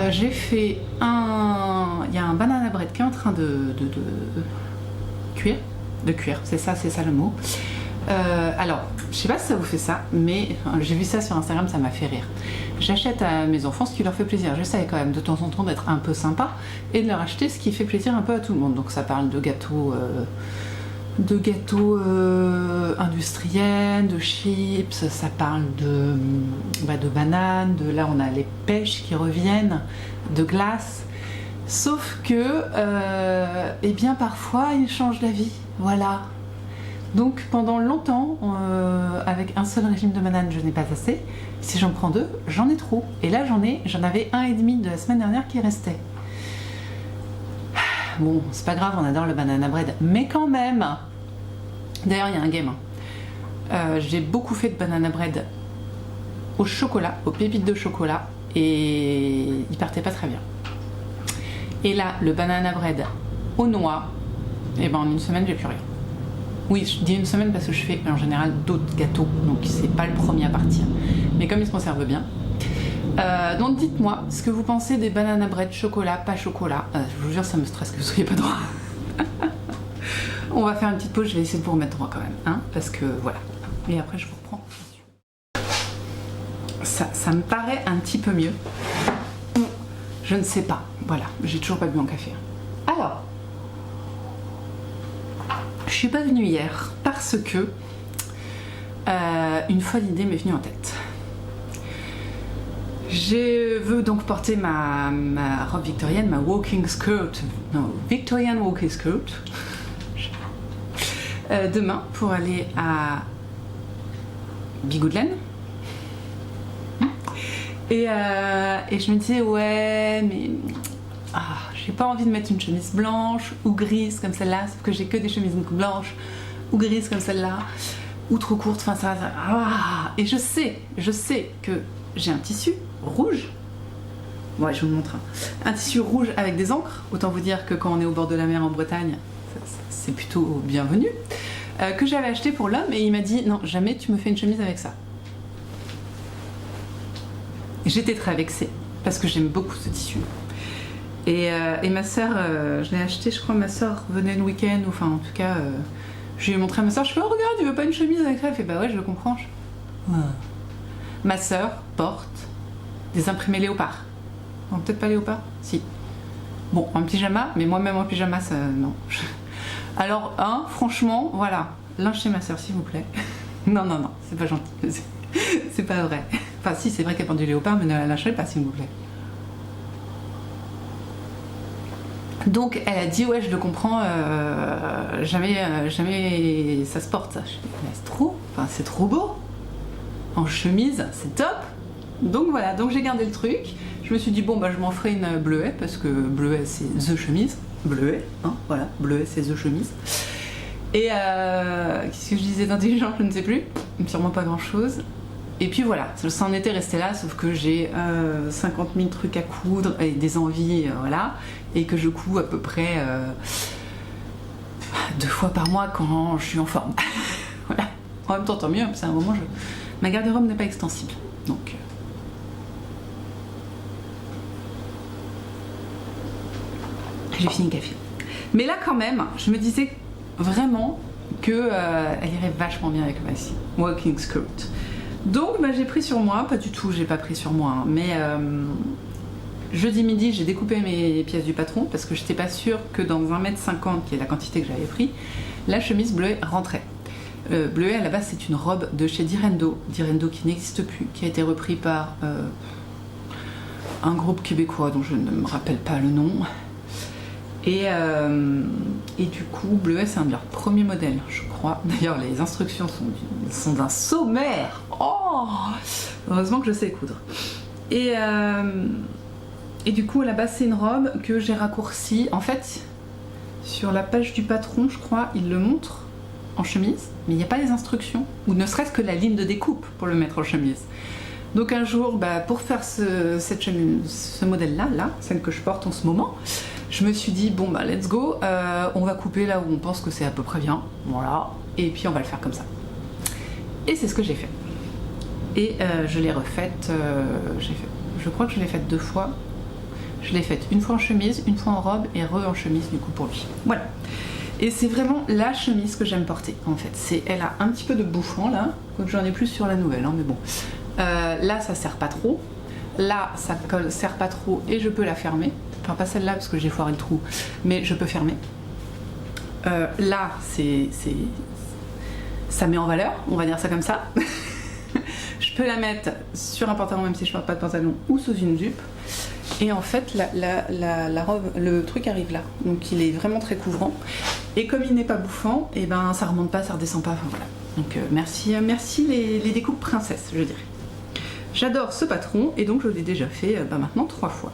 A: J'ai fait il y a un banana bread qui est en train de cuire. De cuire, c'est ça le mot. Alors, je sais pas si ça vous fait ça, mais j'ai vu ça sur Instagram, ça m'a fait rire. J'achète à mes enfants ce qui leur fait plaisir. J'essaie quand même de temps en temps d'être un peu sympa et de leur acheter ce qui fait plaisir un peu à tout le monde. Donc ça parle de gâteaux industriels, de chips, ça parle de bananes, là on a les pêches qui reviennent, de glace. Sauf que, eh bien parfois ils changent la vie, voilà. Donc pendant longtemps, avec un seul régime de bananes, je n'ai pas assez. Si j'en prends 2, j'en ai trop. Et là j'en avais 1,5 de la semaine dernière qui restait. Bon, c'est pas grave, on adore le banana bread, mais quand même. D'ailleurs, il y a un game. J'ai beaucoup fait de banana bread au chocolat, aux pépites de chocolat, et il partait pas très bien. Et là, le banana bread aux noix, et ben en une semaine, j'ai plus rien. Oui, je dis une semaine parce que je fais en général d'autres gâteaux, donc c'est pas le premier à partir. Mais comme il se conserve bien. Donc dites-moi ce que vous pensez des banana bread chocolat, pas chocolat. Je vous jure, ça me stresse que vous soyez pas droit. On va faire une petite pause, je vais essayer de vous remettre droit quand même, hein, parce que voilà. Et après je vous reprends. Ça me paraît un petit peu mieux. Je ne sais pas. Voilà, j'ai toujours pas bu mon café. Alors, je suis pas venue hier parce que une folle idée m'est venue en tête. Je veux donc porter ma robe victorienne, ma walking skirt, non, Victorian walking skirt, demain pour aller à Bigouden. Et je me disais, ouais, mais j'ai pas envie de mettre une chemise blanche ou grise comme celle-là, sauf que j'ai que des chemises blanches ou grises comme celle-là, ou trop courtes, enfin ça. Et je sais que j'ai un tissu rouge. Ouais, je vous le montre. Un tissu rouge avec des encres. Autant vous dire que quand on est au bord de la mer en Bretagne, c'est plutôt bienvenu. Que j'avais acheté pour l'homme et il m'a dit non, jamais tu me fais une chemise avec ça. J'étais très vexée parce que j'aime beaucoup ce tissu. Et ma soeur, je l'ai acheté, je crois, ma soeur venait le week-end, ou enfin en tout cas, je lui ai montré à ma soeur, je fais oh, regarde, tu veux pas une chemise avec ça? Elle fait bah ouais, je le comprends. Ma soeur porte des imprimés léopard. Non, peut-être pas léopard? Si. Bon, en pyjama, mais moi-même en pyjama, ça, non. Alors, franchement, voilà. Linge chez ma soeur, s'il vous plaît. Non, c'est pas gentil. C'est pas vrai. Enfin, si, c'est vrai qu'elle porte du léopard, mais ne la lâchez pas, s'il vous plaît. Donc, elle a dit, ouais, je le comprends, jamais ça se porte, ça. Je dis, c'est trop, enfin, c'est trop beau. En chemise, c'est top. Donc voilà, donc j'ai gardé le truc. Je me suis dit bon bah je m'en ferai une bleuet parce que bleuet c'est the chemise. Bleuet, hein, voilà, bleuet c'est the chemise. Et qu'est-ce que je disais d'intelligent, je ne sais plus. Sûrement pas grand chose. Et puis voilà, ça en était resté là, sauf que j'ai 50 000 trucs à coudre et des envies, voilà. Et que je couds à peu près 2 fois par mois quand je suis en forme. Voilà. En même temps, tant mieux, c'est un moment, ma garde-robe n'est pas extensible. Donc. J'ai fini le café. Mais là, quand même, je me disais vraiment que elle irait vachement bien avec ma walking skirt. Donc bah, j'ai pris sur moi, pas du tout, j'ai pas pris sur moi, hein, mais jeudi midi j'ai découpé mes pièces du patron parce que j'étais pas sûre que dans 1,50 m, qui est la quantité que j'avais pris, la chemise bleuée rentrait. Bleuet à la base c'est une robe de chez Direndo qui n'existe plus, qui a été repris par un groupe québécois dont je ne me rappelle pas le nom. Et du coup Bleuet c'est un de leurs premiers modèles je crois. D'ailleurs les instructions sont d'un sommaire. Oh, heureusement que je sais coudre. Et du coup à la base c'est une robe que j'ai raccourcie. En fait sur la page du patron je crois il le montre en chemise, mais il n'y a pas les instructions, ou ne serait-ce que la ligne de découpe pour le mettre en chemise. Donc un jour, bah, pour faire ce modèle-là, celle que je porte en ce moment, je me suis dit, bon bah let's go, on va couper là où on pense que c'est à peu près bien, voilà, et puis on va le faire comme ça. Et c'est ce que j'ai fait. Et je l'ai refaite, je crois que je l'ai faite 2 fois. Je l'ai faite une fois en chemise, une fois en robe, et en chemise du coup pour lui. Voilà. Et c'est vraiment la chemise que j'aime porter en fait. Elle a un petit peu de bouffant là, quoique j'en ai plus sur la nouvelle, hein, mais bon. Là ça serre pas trop, là ça serre pas trop et je peux la fermer. Enfin pas celle-là parce que j'ai foiré le trou, mais je peux fermer. Là ça met en valeur, on va dire ça comme ça. Je peux la mettre sur un pantalon même si je porte pas de pantalon ou sous une jupe. Et en fait la robe, le truc arrive là, donc il est vraiment très couvrant. Et comme il n'est pas bouffant, et ben ça remonte pas, ça redescend pas, enfin voilà. Donc merci les découpes princesses, je dirais. J'adore ce patron et donc je l'ai déjà fait maintenant 3 fois.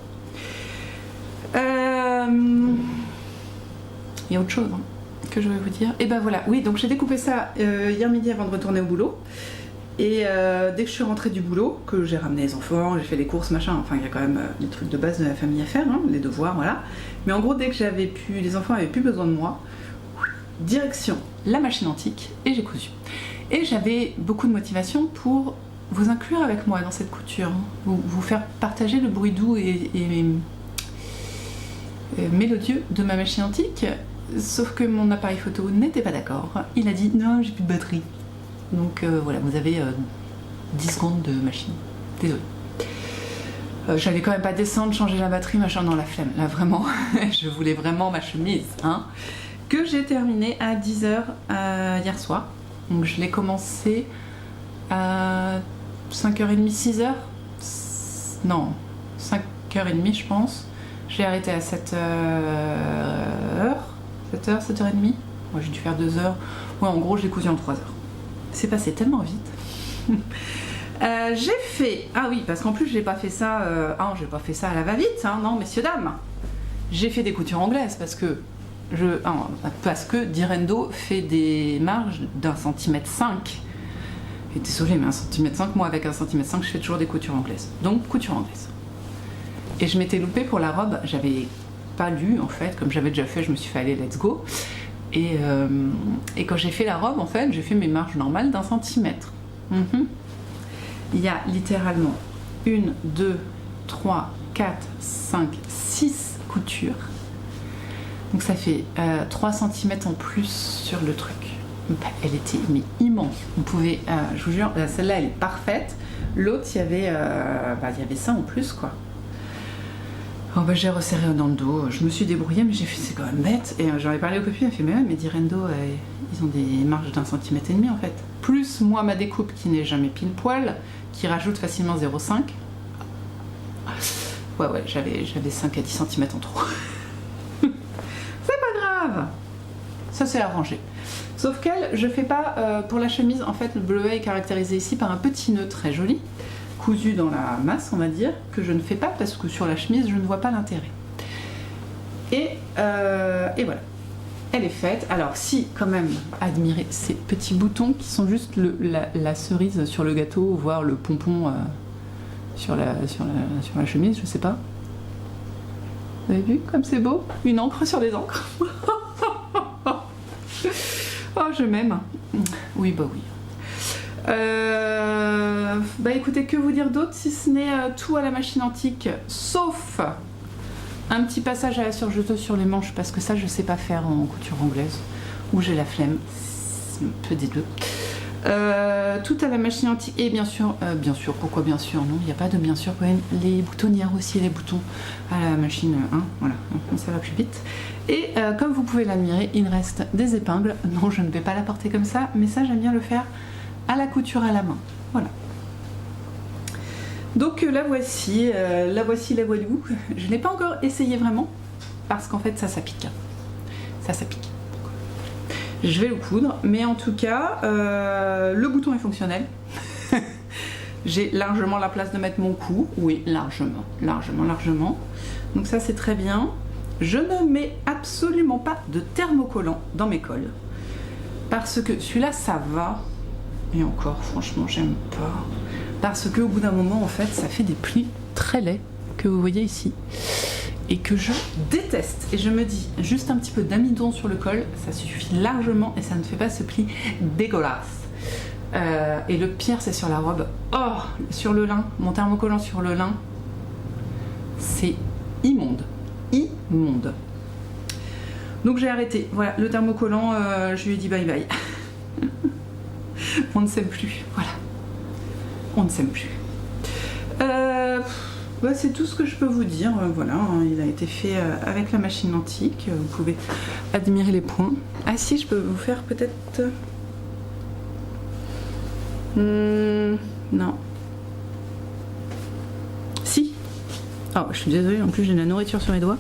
A: Il y a autre chose hein, que je vais vous dire. Et ben voilà, oui, donc j'ai découpé ça hier midi avant de retourner au boulot. Et dès que je suis rentrée du boulot, que j'ai ramené les enfants, j'ai fait les courses, machin, enfin il y a quand même des trucs de base de la famille à faire, hein, les devoirs, voilà. Mais en gros, dès que les enfants avaient plus besoin de moi, direction la machine antique et j'ai cousu. Et j'avais beaucoup de motivation pour vous inclure avec moi dans cette couture, hein, vous faire partager le bruit doux et mélodieux de ma machine antique, sauf que mon appareil photo n'était pas d'accord. Il a dit non, j'ai plus de batterie. Donc voilà, vous avez 10 secondes de machine. Désolée. J'allais quand même pas descendre, changer la batterie, machin, dans la flemme. Là vraiment, je voulais vraiment ma chemise, hein. Que j'ai terminée à 10h hier soir. Donc je l'ai commencé à 5h30, 6h. Non, 5h30 je pense. J'ai arrêté à 7h. 7h30. Moi j'ai dû faire 2 heures. Ouais, en gros je l'ai cousu en 3 heures. C'est passé tellement vite. J'ai fait... Ah oui, parce qu'en plus j'ai pas fait ça... j'ai pas fait ça à la va-vite, hein, non, messieurs, dames. J'ai fait des coutures anglaises parce que Direndo fait des marges d'1,5 cm. Et désolée, mais 1,5 cm, moi avec 1,5 cm, je fais toujours des coutures anglaises. Donc, couture anglaise. Et je m'étais loupée pour la robe, j'avais pas lu en fait, comme j'avais déjà fait, je me suis fait aller let's go. Et quand j'ai fait la robe, en fait, j'ai fait mes marges normales d'1 cm. Il y a littéralement 1, 2, 3, 4, 5, 6 coutures. Donc ça fait 3 cm en plus sur le truc. Elle était immense. On pouvait, je vous jure, celle-là elle est parfaite. L'autre, il y avait ça en plus quoi. Oh j'ai resserré dans le dos, je me suis débrouillée, mais j'ai fait c'est quand même bête. Et j'en ai parlé aux copines, elle fait mais Direndo, ils ont des marges d'1,5 cm en fait. Plus moi ma découpe qui n'est jamais pile poil, qui rajoute facilement 0,5. Ouais, j'avais 5 à 10 cm en trop. C'est pas grave, ça c'est arrangé. Sauf qu'elle, je fais pas, pour la chemise, en fait le bleuet est caractérisé ici par un petit nœud très joli, cousu dans la masse on va dire, que je ne fais pas parce que sur la chemise je ne vois pas l'intérêt. Et voilà, elle est faite. Alors si quand même admirer ces petits boutons qui sont juste la cerise sur le gâteau, voire le pompon sur la chemise, je sais pas. Vous avez vu comme c'est beau? Une encre sur des encres. Oh je m'aime. Oui bah oui. Écoutez, que vous dire d'autre si ce n'est tout à la machine antique, sauf un petit passage à la surjeteuse sur les manches, parce que ça je sais pas faire en couture anglaise, ou j'ai la flemme, un peu des deux. Tout à la machine antique et bien sûr, pourquoi bien sûr, non, il n'y a pas de bien sûr, les boutonnières aussi, les boutons à la machine 1, voilà, ça va plus vite. Et comme vous pouvez l'admirer, il reste des épingles. Non, je ne vais pas la porter comme ça, mais ça j'aime bien le faire à la couture à la main, voilà. Donc la voici, la voilou. Je n'ai pas encore essayé vraiment, parce qu'en fait ça pique. Ça pique. Je vais le coudre, mais en tout cas, le bouton est fonctionnel. J'ai largement la place de mettre mon cou. Oui, largement. Donc ça, c'est très bien. Je ne mets absolument pas de thermocollant dans mes cols. Parce que celui-là, ça va. Et encore, franchement, j'aime pas. Parce qu'au bout d'un moment, en fait, ça fait des plis très laids que vous voyez ici. Et que je déteste. Et je me dis, juste un petit peu d'amidon sur le col, ça suffit largement et ça ne fait pas ce pli dégueulasse. Et le pire, c'est sur la robe. Oh, sur le lin, mon thermocollant sur le lin, c'est immonde. Immonde. Donc j'ai arrêté. Voilà, le thermocollant, je lui ai dit bye bye. On ne s'aime plus. Voilà. On ne s'aime plus. Bah, c'est tout ce que je peux vous dire, voilà, hein, il a été fait avec la machine antique, vous pouvez admirer les points. Ah si, je peux vous faire peut-être... non. Si. Oh, je suis désolée, en plus j'ai de la nourriture sur les doigts.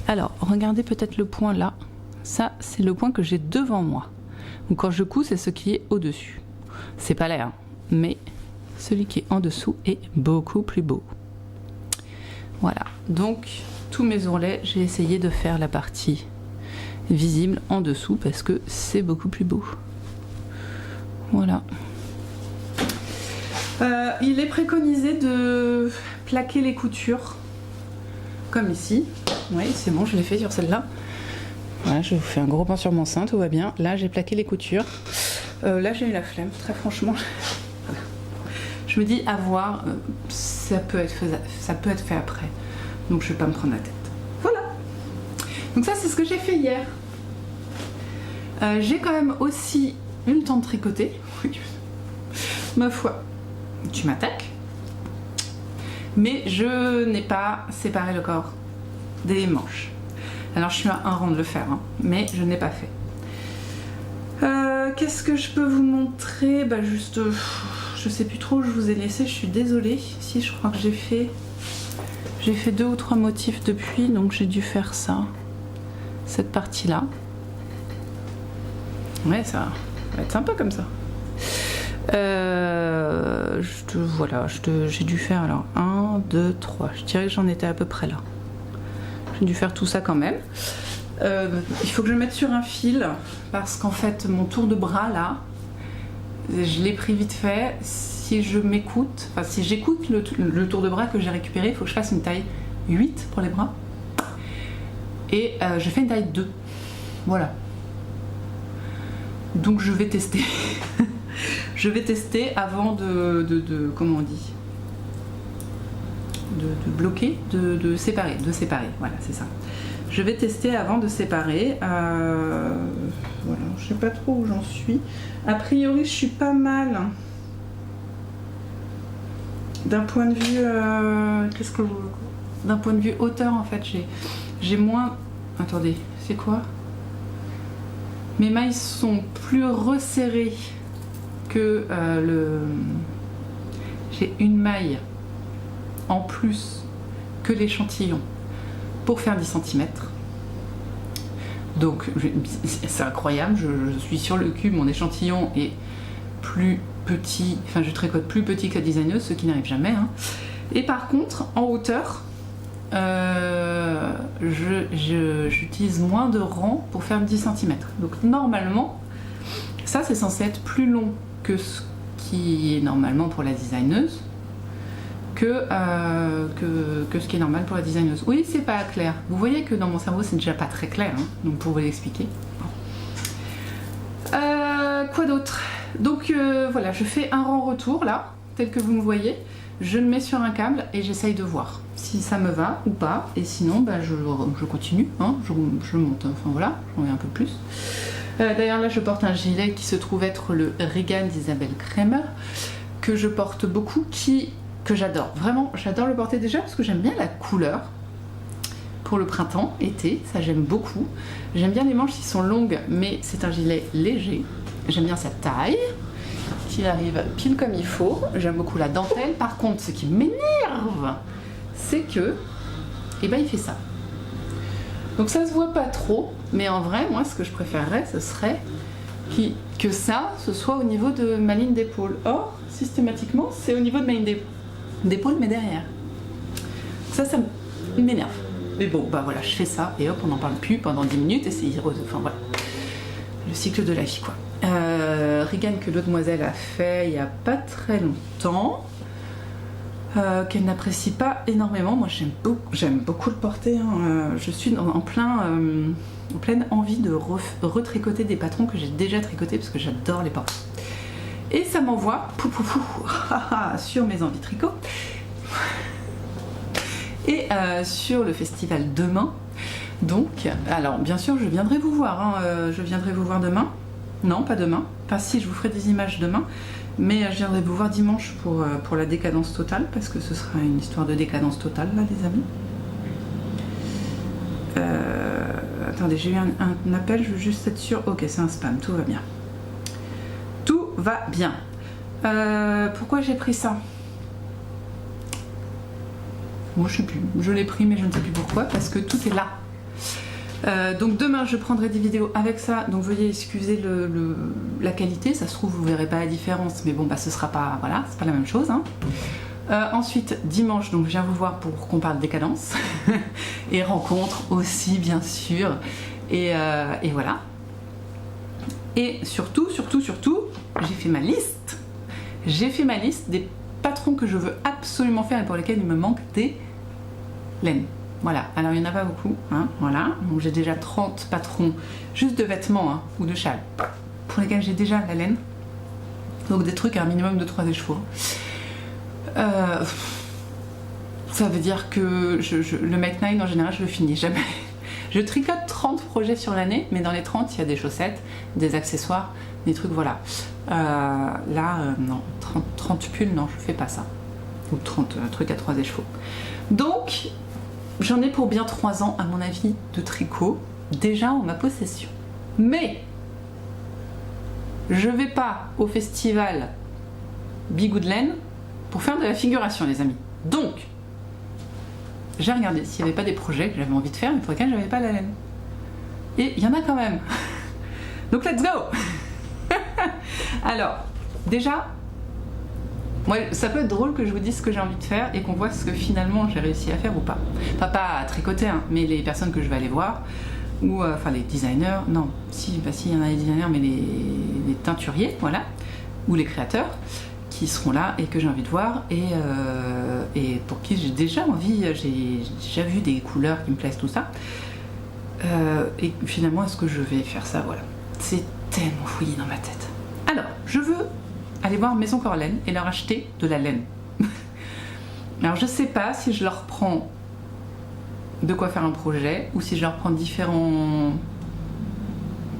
A: Alors, regardez peut-être le point là. Ça, c'est le point que j'ai devant moi. Donc quand je couds, c'est ce qui est au-dessus. C'est pas l'air, mais celui qui est en dessous est beaucoup plus beau. Voilà, donc tous mes ourlets, j'ai essayé de faire la partie visible en dessous parce que c'est beaucoup plus beau. Voilà. Il est préconisé de plaquer les coutures comme ici. Oui, c'est bon, je l'ai fait sur celle-là. Voilà, je vous fais un gros pan sur mon sein, tout va bien. Là, j'ai plaqué les coutures. Là, j'ai eu la flemme, très franchement. Voilà. Je me dis, à voir, ça peut être fait après. Donc, je vais pas me prendre la tête. Voilà. Donc ça, c'est ce que j'ai fait hier. J'ai quand même aussi eu le temps de tricoter. Oui. Ma foi, tu m'attaques. Mais je n'ai pas séparé le corps des manches. Alors, je suis à un rang de le faire, hein, mais je n'ai pas fait. Qu'est-ce que je peux vous montrer? Bah juste, je sais plus trop où je vous ai laissé, je suis désolée. Si, je crois que j'ai fait 2 ou 3 motifs depuis, donc j'ai dû faire ça, cette partie-là. Ouais, ça va être sympa comme ça. Voilà, j'ai dû faire alors 1, 2, 3. Je dirais que j'en étais à peu près là. J'ai dû faire tout ça quand même. Il faut que je le mette sur un fil parce qu'en fait mon tour de bras là, je l'ai pris vite fait. Si je m'écoute, enfin si j'écoute le tour de bras que j'ai récupéré, il faut que je fasse une taille 8 pour les bras et je fais une taille 2. Voilà. Donc je vais tester. Je vais tester avant de comment on dit, de bloquer, de séparer, voilà, c'est ça. Je vais tester avant de séparer. Voilà, je sais pas trop où j'en suis. A priori, je suis pas mal. D'un point de vue, d'un point de vue hauteur, en fait, j'ai moins. Attendez, c'est quoi? Mes mailles sont plus resserrées que j'ai une maille en plus que l'échantillon pour faire 10 cm. Donc c'est incroyable, je suis sur le cube, mon échantillon est plus petit, enfin je tricote plus petit que la designeuse, ce qui n'arrive jamais, hein. Et par contre en hauteur j'utilise moins de rangs pour faire 10 cm. Donc normalement ça c'est censé être plus long que ce qui est normalement pour la designeuse, que ce qui est normal pour la designeuse. Oui, c'est pas clair. Vous voyez que dans mon cerveau, c'est déjà pas très clair, hein, donc pour vous l'expliquer. Quoi d'autre? Donc voilà, je fais un rang retour là, tel que vous me voyez. Je le mets sur un câble et j'essaye de voir si ça me va ou pas. Et sinon, bah, je continue, hein, je monte. Enfin voilà, j'en mets un peu plus. D'ailleurs là je porte un gilet qui se trouve être le Regan d'Isabelle Kremer, que je porte beaucoup, que j'adore. Vraiment, j'adore le porter déjà parce que j'aime bien la couleur pour le printemps, été, ça j'aime beaucoup. J'aime bien les manches qui sont longues, mais c'est un gilet léger. J'aime bien sa taille, qui arrive pile comme il faut. J'aime beaucoup la dentelle. Par contre, ce qui m'énerve, c'est que, eh ben, il fait ça. Donc ça se voit pas trop, mais en vrai, moi, ce que je préférerais, ce serait que ça, ce soit au niveau de ma ligne d'épaule. Or, systématiquement, c'est au niveau de ma ligne d'épaule, mais derrière. Ça m'énerve. Mais bon, bah voilà, je fais ça, et hop, on n'en parle plus pendant 10 minutes, et c'est rose. Enfin voilà, le cycle de la vie, quoi. Regan que l'autre demoiselle a fait il n'y a pas très longtemps, qu'elle n'apprécie pas énormément. Moi j'aime beaucoup le porter, hein. Je suis en pleine envie de retricoter des patrons que j'ai déjà tricotés parce que j'adore les porter. Et ça m'envoie sur mes envies tricot et sur le festival demain. Donc, alors bien sûr je viendrai vous voir, hein. Je viendrai vous voir demain. Non, pas demain. Enfin si, je vous ferai des images demain. Mais je viendrai vous voir dimanche pour la décadence totale, parce que ce sera une histoire de décadence totale, là, les amis. Attendez, j'ai eu un appel, je veux juste être sûre. Ok, c'est un spam, tout va bien. Tout va bien. Pourquoi j'ai pris ça? Moi, je sais plus. Je l'ai pris, mais je ne sais plus pourquoi, parce que tout est là. Donc demain je prendrai des vidéos avec ça, donc veuillez excuser la qualité, ça se trouve vous verrez pas la différence, mais bon bah ce sera pas, voilà, c'est pas la même chose, hein. Ensuite dimanche donc je viens vous voir pour qu'on parle décadence et rencontre aussi bien sûr, et voilà. Et surtout j'ai fait ma liste des patrons que je veux absolument faire et pour lesquels il me manque des laines. Voilà, alors il n'y en a pas beaucoup, hein, voilà. Donc j'ai déjà 30 patrons juste de vêtements, hein, ou de châles, pour lesquels j'ai déjà la laine. Donc des trucs à un minimum de 3 écheveaux. Ça veut dire que le Make 9 en général je le finis jamais. Je tricote 30 projets sur l'année, mais dans les 30 il y a des chaussettes, des accessoires, des trucs, voilà. Non, 30 pulls, non, je fais pas ça. Ou 30 trucs à 3 écheveaux. Donc, j'en ai pour bien 3 ans, à mon avis, de tricot, déjà en ma possession. Mais, je vais pas au festival Bigoudelaine pour faire de la figuration, les amis. Donc, j'ai regardé s'il n'y avait pas des projets que j'avais envie de faire, mais pour lesquels j'avais pas la laine. Et il y en a quand même. Donc, let's go. Alors, déjà, moi, ça peut être drôle que je vous dise ce que j'ai envie de faire et qu'on voit ce que finalement j'ai réussi à faire ou pas. Enfin, pas à tricoter, hein, mais les personnes que je vais aller voir, ou enfin les designers, non, si, bah si, il y en a les designers, mais les teinturiers, voilà, ou les créateurs qui seront là et que j'ai envie de voir et pour qui j'ai déjà envie, j'ai déjà vu des couleurs qui me plaisent, tout ça. Et finalement, est-ce que je vais faire ça? Voilà. C'est tellement fouillé dans ma tête. Alors, je veux aller voir Maison Corlaine et leur acheter de la laine. Alors je sais pas si je leur prends de quoi faire un projet ou si je leur prends différents,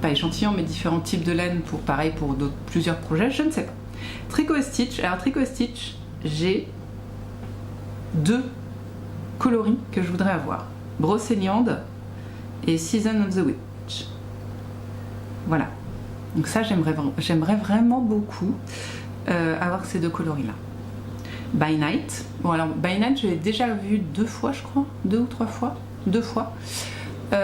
A: pas échantillons, mais différents types de laine pour pareil pour plusieurs projets, je ne sais pas. Tricot et Stitch, alors Tricot et Stitch, j'ai 2 coloris que je voudrais avoir. Brocéliande et Season of the Witch. Voilà. Donc ça, j'aimerais vraiment beaucoup avoir ces 2 coloris-là. By Night. Bon, alors, By Night, je l'ai déjà vu 2 fois, je crois. 2 ou 3 fois. 2 fois. Bah,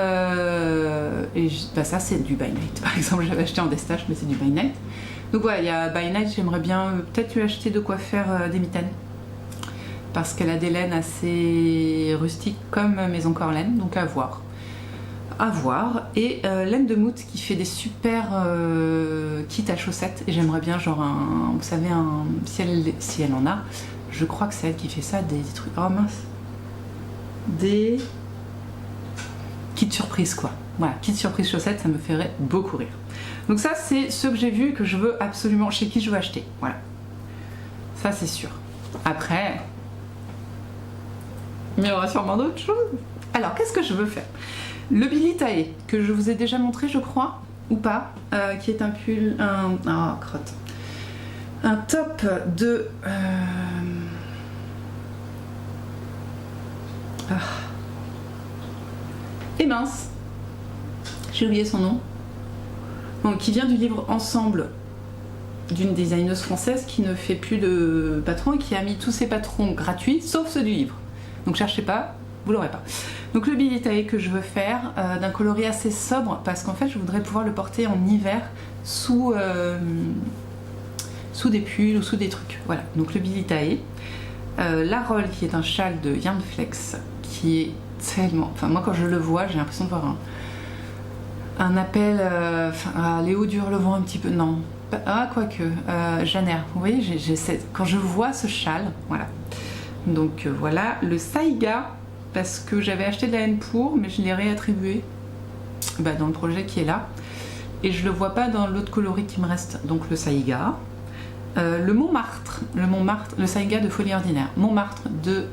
A: ça, c'est du By Night. Par exemple, j'avais acheté en Destache, mais c'est du By Night. Donc voilà, il y a By Night, j'aimerais bien peut-être lui acheter de quoi faire des mitaines. Parce qu'elle a des laines assez rustiques comme Maison Corlaine, donc à voir. À voir. Et laine de Mout qui fait des super kits à chaussettes. Et j'aimerais bien, genre, vous savez, si elle en a, je crois que c'est elle qui fait ça, des trucs. Oh mince! Des kits surprise, quoi. Voilà, kit surprise chaussettes, ça me ferait beaucoup rire. Donc, ça, c'est ce que j'ai vu que je veux absolument, chez qui je veux acheter. Voilà. Ça, c'est sûr. Après, mais il y aura sûrement d'autres choses. Alors, qu'est-ce que je veux faire? Le Billy Tae, que je vous ai déjà montré, je crois, ou pas, qui est un pull, crotte. Un top de... Et mince, j'ai oublié son nom. Bon, qui vient du livre Ensemble d'une designeuse française qui ne fait plus de patrons et qui a mis tous ses patrons gratuits, sauf ceux du livre. Donc cherchez pas, vous l'aurez pas. Donc le billet taillé que je veux faire, d'un coloris assez sobre, parce qu'en fait je voudrais pouvoir le porter en hiver sous des pulls ou sous des trucs. Voilà, donc le billet taillé. La rolle qui est un châle de Yarnflex, qui est tellement... Enfin moi quand je le vois, j'ai l'impression de voir un appel à Léo du Hurlevent un petit peu... Non, quoique, Janer. Vous voyez, quand je vois ce châle, voilà. Donc voilà, le Saiga, parce que j'avais acheté de la laine pour, mais je l'ai réattribué dans le projet qui est là. Et je le vois pas dans l'autre coloris qui me reste, donc le Saiga. Le Montmartre, le Saiga de Folie Ordinaire. Montmartre de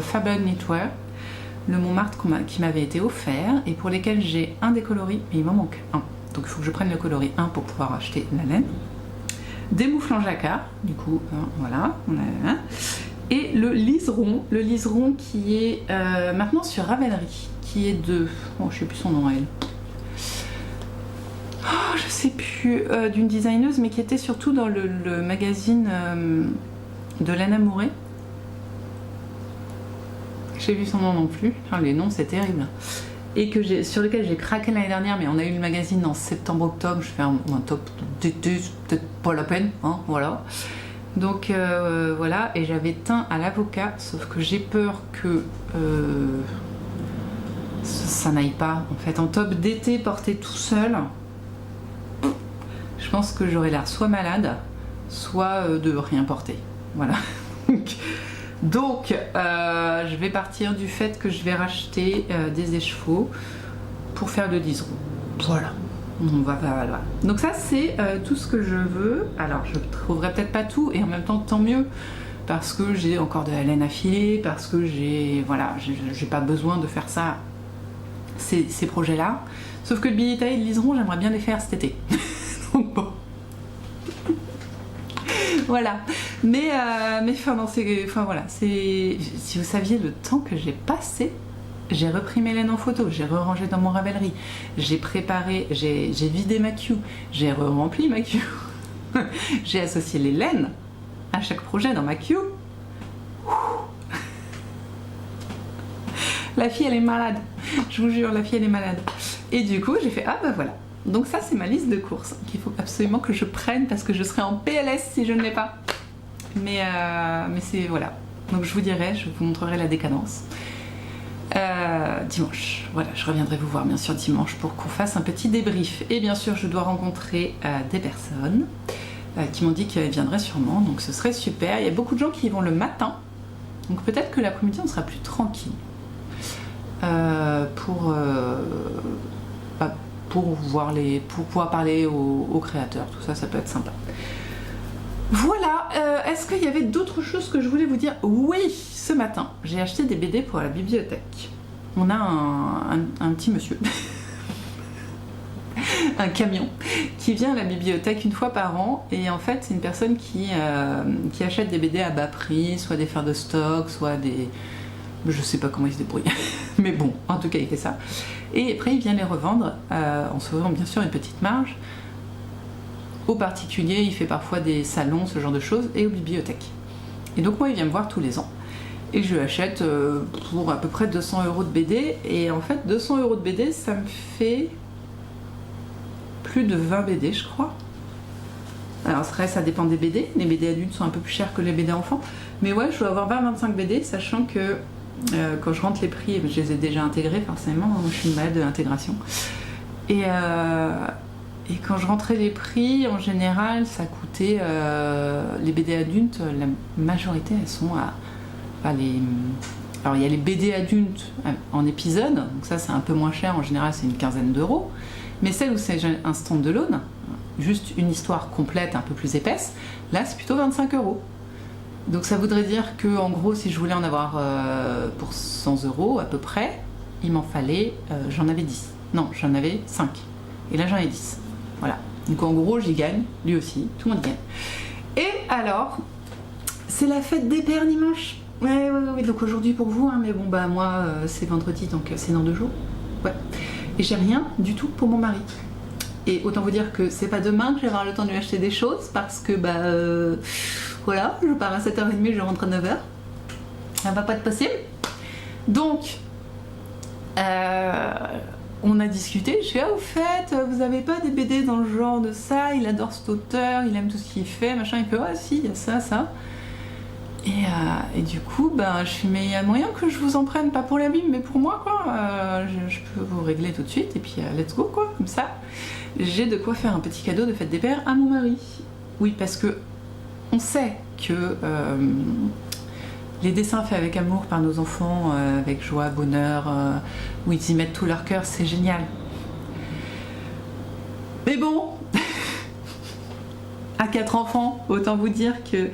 A: Fable Knitwear. Le Montmartre qui m'avait été offert et pour lesquels j'ai un des coloris, mais il m'en manque un. Donc il faut que je prenne le coloris 1 pour pouvoir acheter la laine. Des moufles en jacquard, du coup, voilà, on a un. Et le liseron qui est maintenant sur Ravelry, qui est de... Oh, je sais plus son nom à elle. Oh, je sais plus, d'une designeuse, mais qui était surtout dans le magazine de Lana Mouret. J'ai vu son nom non plus, enfin, les noms c'est terrible. Et sur lequel j'ai craqué l'année dernière, mais on a eu le magazine en septembre-octobre, je fais un top d'été, c'est peut-être pas la peine, hein, voilà. Donc voilà, et j'avais teint à l'avocat, sauf que j'ai peur que ça n'aille pas. En fait, en top d'été porté tout seul, je pense que j'aurais l'air soit malade, soit de rien porter. Voilà. Donc, je vais partir du fait que je vais racheter des écheveaux pour faire le liseron. Voilà. Voilà. Donc ça, c'est tout ce que je veux. Alors, je ne trouverai peut-être pas tout, et en même temps, tant mieux, parce que j'ai encore de la laine à filer, parce que j'ai pas besoin de faire ça, ces projets-là. Sauf que le billet taillé et le liseron, j'aimerais bien les faire cet été. Donc bon. Voilà, mais voilà, si vous saviez le temps que j'ai passé, j'ai repris mes laines en photo, j'ai re-rangé dans mon Ravelry, j'ai préparé, j'ai vidé ma queue, j'ai re-rempli ma queue, j'ai associé les laines à chaque projet dans ma queue. La fille elle est malade, je vous jure, la fille elle est malade. Et du coup j'ai fait voilà. Donc ça c'est ma liste de courses qu'il faut absolument que je prenne parce que je serai en PLS si je ne l'ai pas. Mais c'est voilà. Donc je vous dirai, je vous montrerai la décadence. Dimanche, voilà, je reviendrai vous voir bien sûr dimanche pour qu'on fasse un petit débrief. Et bien sûr je dois rencontrer des personnes qui m'ont dit qu'elles viendraient sûrement, donc ce serait super. Il y a beaucoup de gens qui y vont le matin, donc peut-être que l'après-midi on sera plus tranquille pour pouvoir parler aux créateurs, tout ça, ça peut être sympa. Voilà, est-ce qu'il y avait d'autres choses que je voulais vous dire? Oui, ce matin, j'ai acheté des BD pour la bibliothèque. On a un petit monsieur, un camion, qui vient à la bibliothèque une fois par an, et en fait, c'est une personne qui achète des BD à bas prix, soit des fers de stock, soit des... Je sais pas comment il se débrouille, mais bon, en tout cas, il fait ça. Et après, il vient les revendre en se faisant bien sûr une petite marge. Aux particuliers, il fait parfois des salons, ce genre de choses, et aux bibliothèques. Et donc moi, il vient me voir tous les ans. Et je lui achète pour à peu près 200 € de BD. Et en fait, 200 € de BD, ça me fait plus de 20 BD, je crois. Alors ça dépend des BD. Les BD adultes sont un peu plus chers que les BD enfants. Mais ouais, je dois avoir 20-25 BD, sachant que quand je rentre les prix, je les ai déjà intégrés forcément, moi je suis une malade de l'intégration. Et quand je rentrais les prix, en général, ça coûtait... les BD adultes, la majorité, elles sont à... Alors il y a les BD adultes en épisode, donc ça c'est un peu moins cher, en général c'est une quinzaine d'euros. Mais celle où c'est un stand-alone, juste une histoire complète, un peu plus épaisse, là c'est plutôt 25 €. Donc ça voudrait dire que en gros si je voulais en avoir pour 100 € à peu près, il m'en fallait, j'en avais 10. Non, j'en avais 5. Et là j'en ai 10. Voilà. Donc en gros, j'y gagne, lui aussi, tout le monde y gagne. Et alors, c'est la fête des pères dimanche. Ouais, donc aujourd'hui pour vous, hein, mais bon, bah moi, c'est vendredi, donc c'est dans 2 jours. Ouais. Et j'ai rien du tout pour mon mari. Et autant vous dire que c'est pas demain que je vais avoir le temps de lui acheter des choses, parce que, voilà, je pars à 7h30, je rentre à 9h. Ça va pas être possible. Donc, on a discuté, je suis au fait, vous avez pas des BD dans le genre de ça, il adore cet auteur, il aime tout ce qu'il fait, machin, il fait, ouais, si, il y a ça. Et du coup, je suis, mais il y a moyen que je vous en prenne, pas pour la Bible, mais pour moi, quoi. Je peux vous régler tout de suite, et puis let's go, quoi, comme ça. J'ai de quoi faire un petit cadeau de fête des pères à mon mari. Oui, parce que on sait que les dessins faits avec amour par nos enfants, avec joie, bonheur, où ils y mettent tout leur cœur, c'est génial. Mais bon, à 4 enfants, autant vous dire que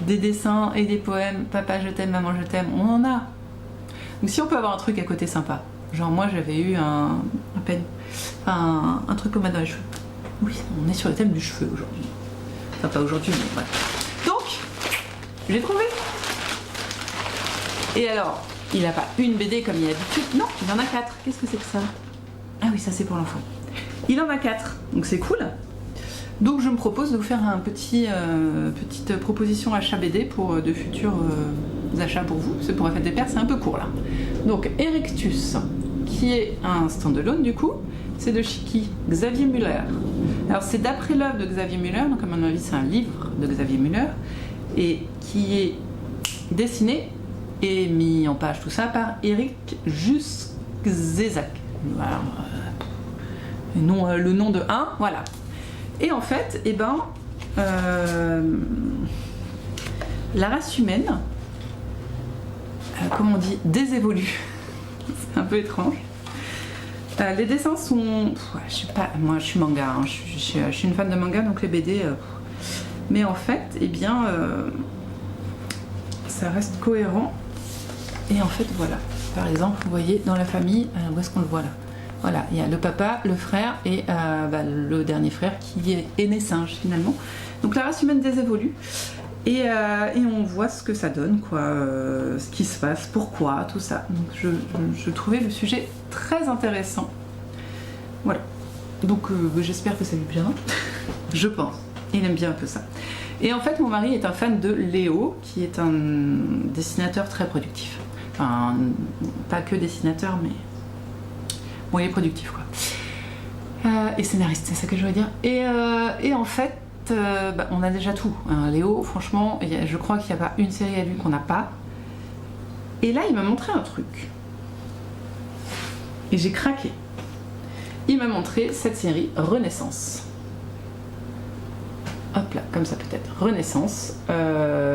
A: des dessins et des poèmes, papa je t'aime, maman je t'aime, on en a. Donc si on peut avoir un truc à côté sympa, genre moi j'avais eu un truc comme dans les cheveux. Oui, on est sur le thème du cheveu aujourd'hui. Enfin pas aujourd'hui, mais bref. Donc, j'ai trouvé. Et alors, il n'a pas une BD comme il a d'habitude, non, il en a 4. Qu'est-ce que c'est que ça? Ah oui, ça c'est pour l'enfant. Il en a 4, donc c'est cool. Donc je me propose de vous faire petite proposition achat BD pour de futurs achats pour vous. C'est pour la fête des pères, c'est un peu court là. Donc Erectus, qui est un stand-alone du coup, c'est de Chiki, Xavier Muller. Alors c'est d'après l'œuvre de Xavier Muller, donc à mon avis c'est un livre de Xavier Muller, et qui est dessiné et mis en page tout ça par Eric Jusczek. Voilà, le nom de 1, voilà. Et en fait, la race humaine, comme on dit, désévolue. C'est un peu étrange. Les dessins sont... moi je suis manga, hein. Je suis une fan de manga, donc les BD... mais en fait, ça reste cohérent. Et en fait, voilà. Par exemple, vous voyez, dans la famille, où est-ce qu'on le voit là? Voilà, il y a le papa, le frère et le dernier frère qui est né singe finalement. Donc la race humaine désévolue et on voit ce que ça donne, quoi, ce qui se passe, pourquoi, tout ça. Donc je trouvais le sujet très intéressant. Voilà. Donc j'espère que ça lui plaira. Je pense. Il aime bien un peu ça. Et en fait, mon mari est un fan de Léo, qui est un dessinateur très productif. Enfin, pas que dessinateur, mais... Bon, il est productif, quoi. Et scénariste, c'est ça que je veux dire. Et en fait, on a déjà tout. Hein. Léo, franchement, je crois qu'il n'y a pas une série à lui qu'on n'a pas. Et là, il m'a montré un truc. Et j'ai craqué. Il m'a montré cette série Renaissance. Hop là, comme ça peut-être. Renaissance.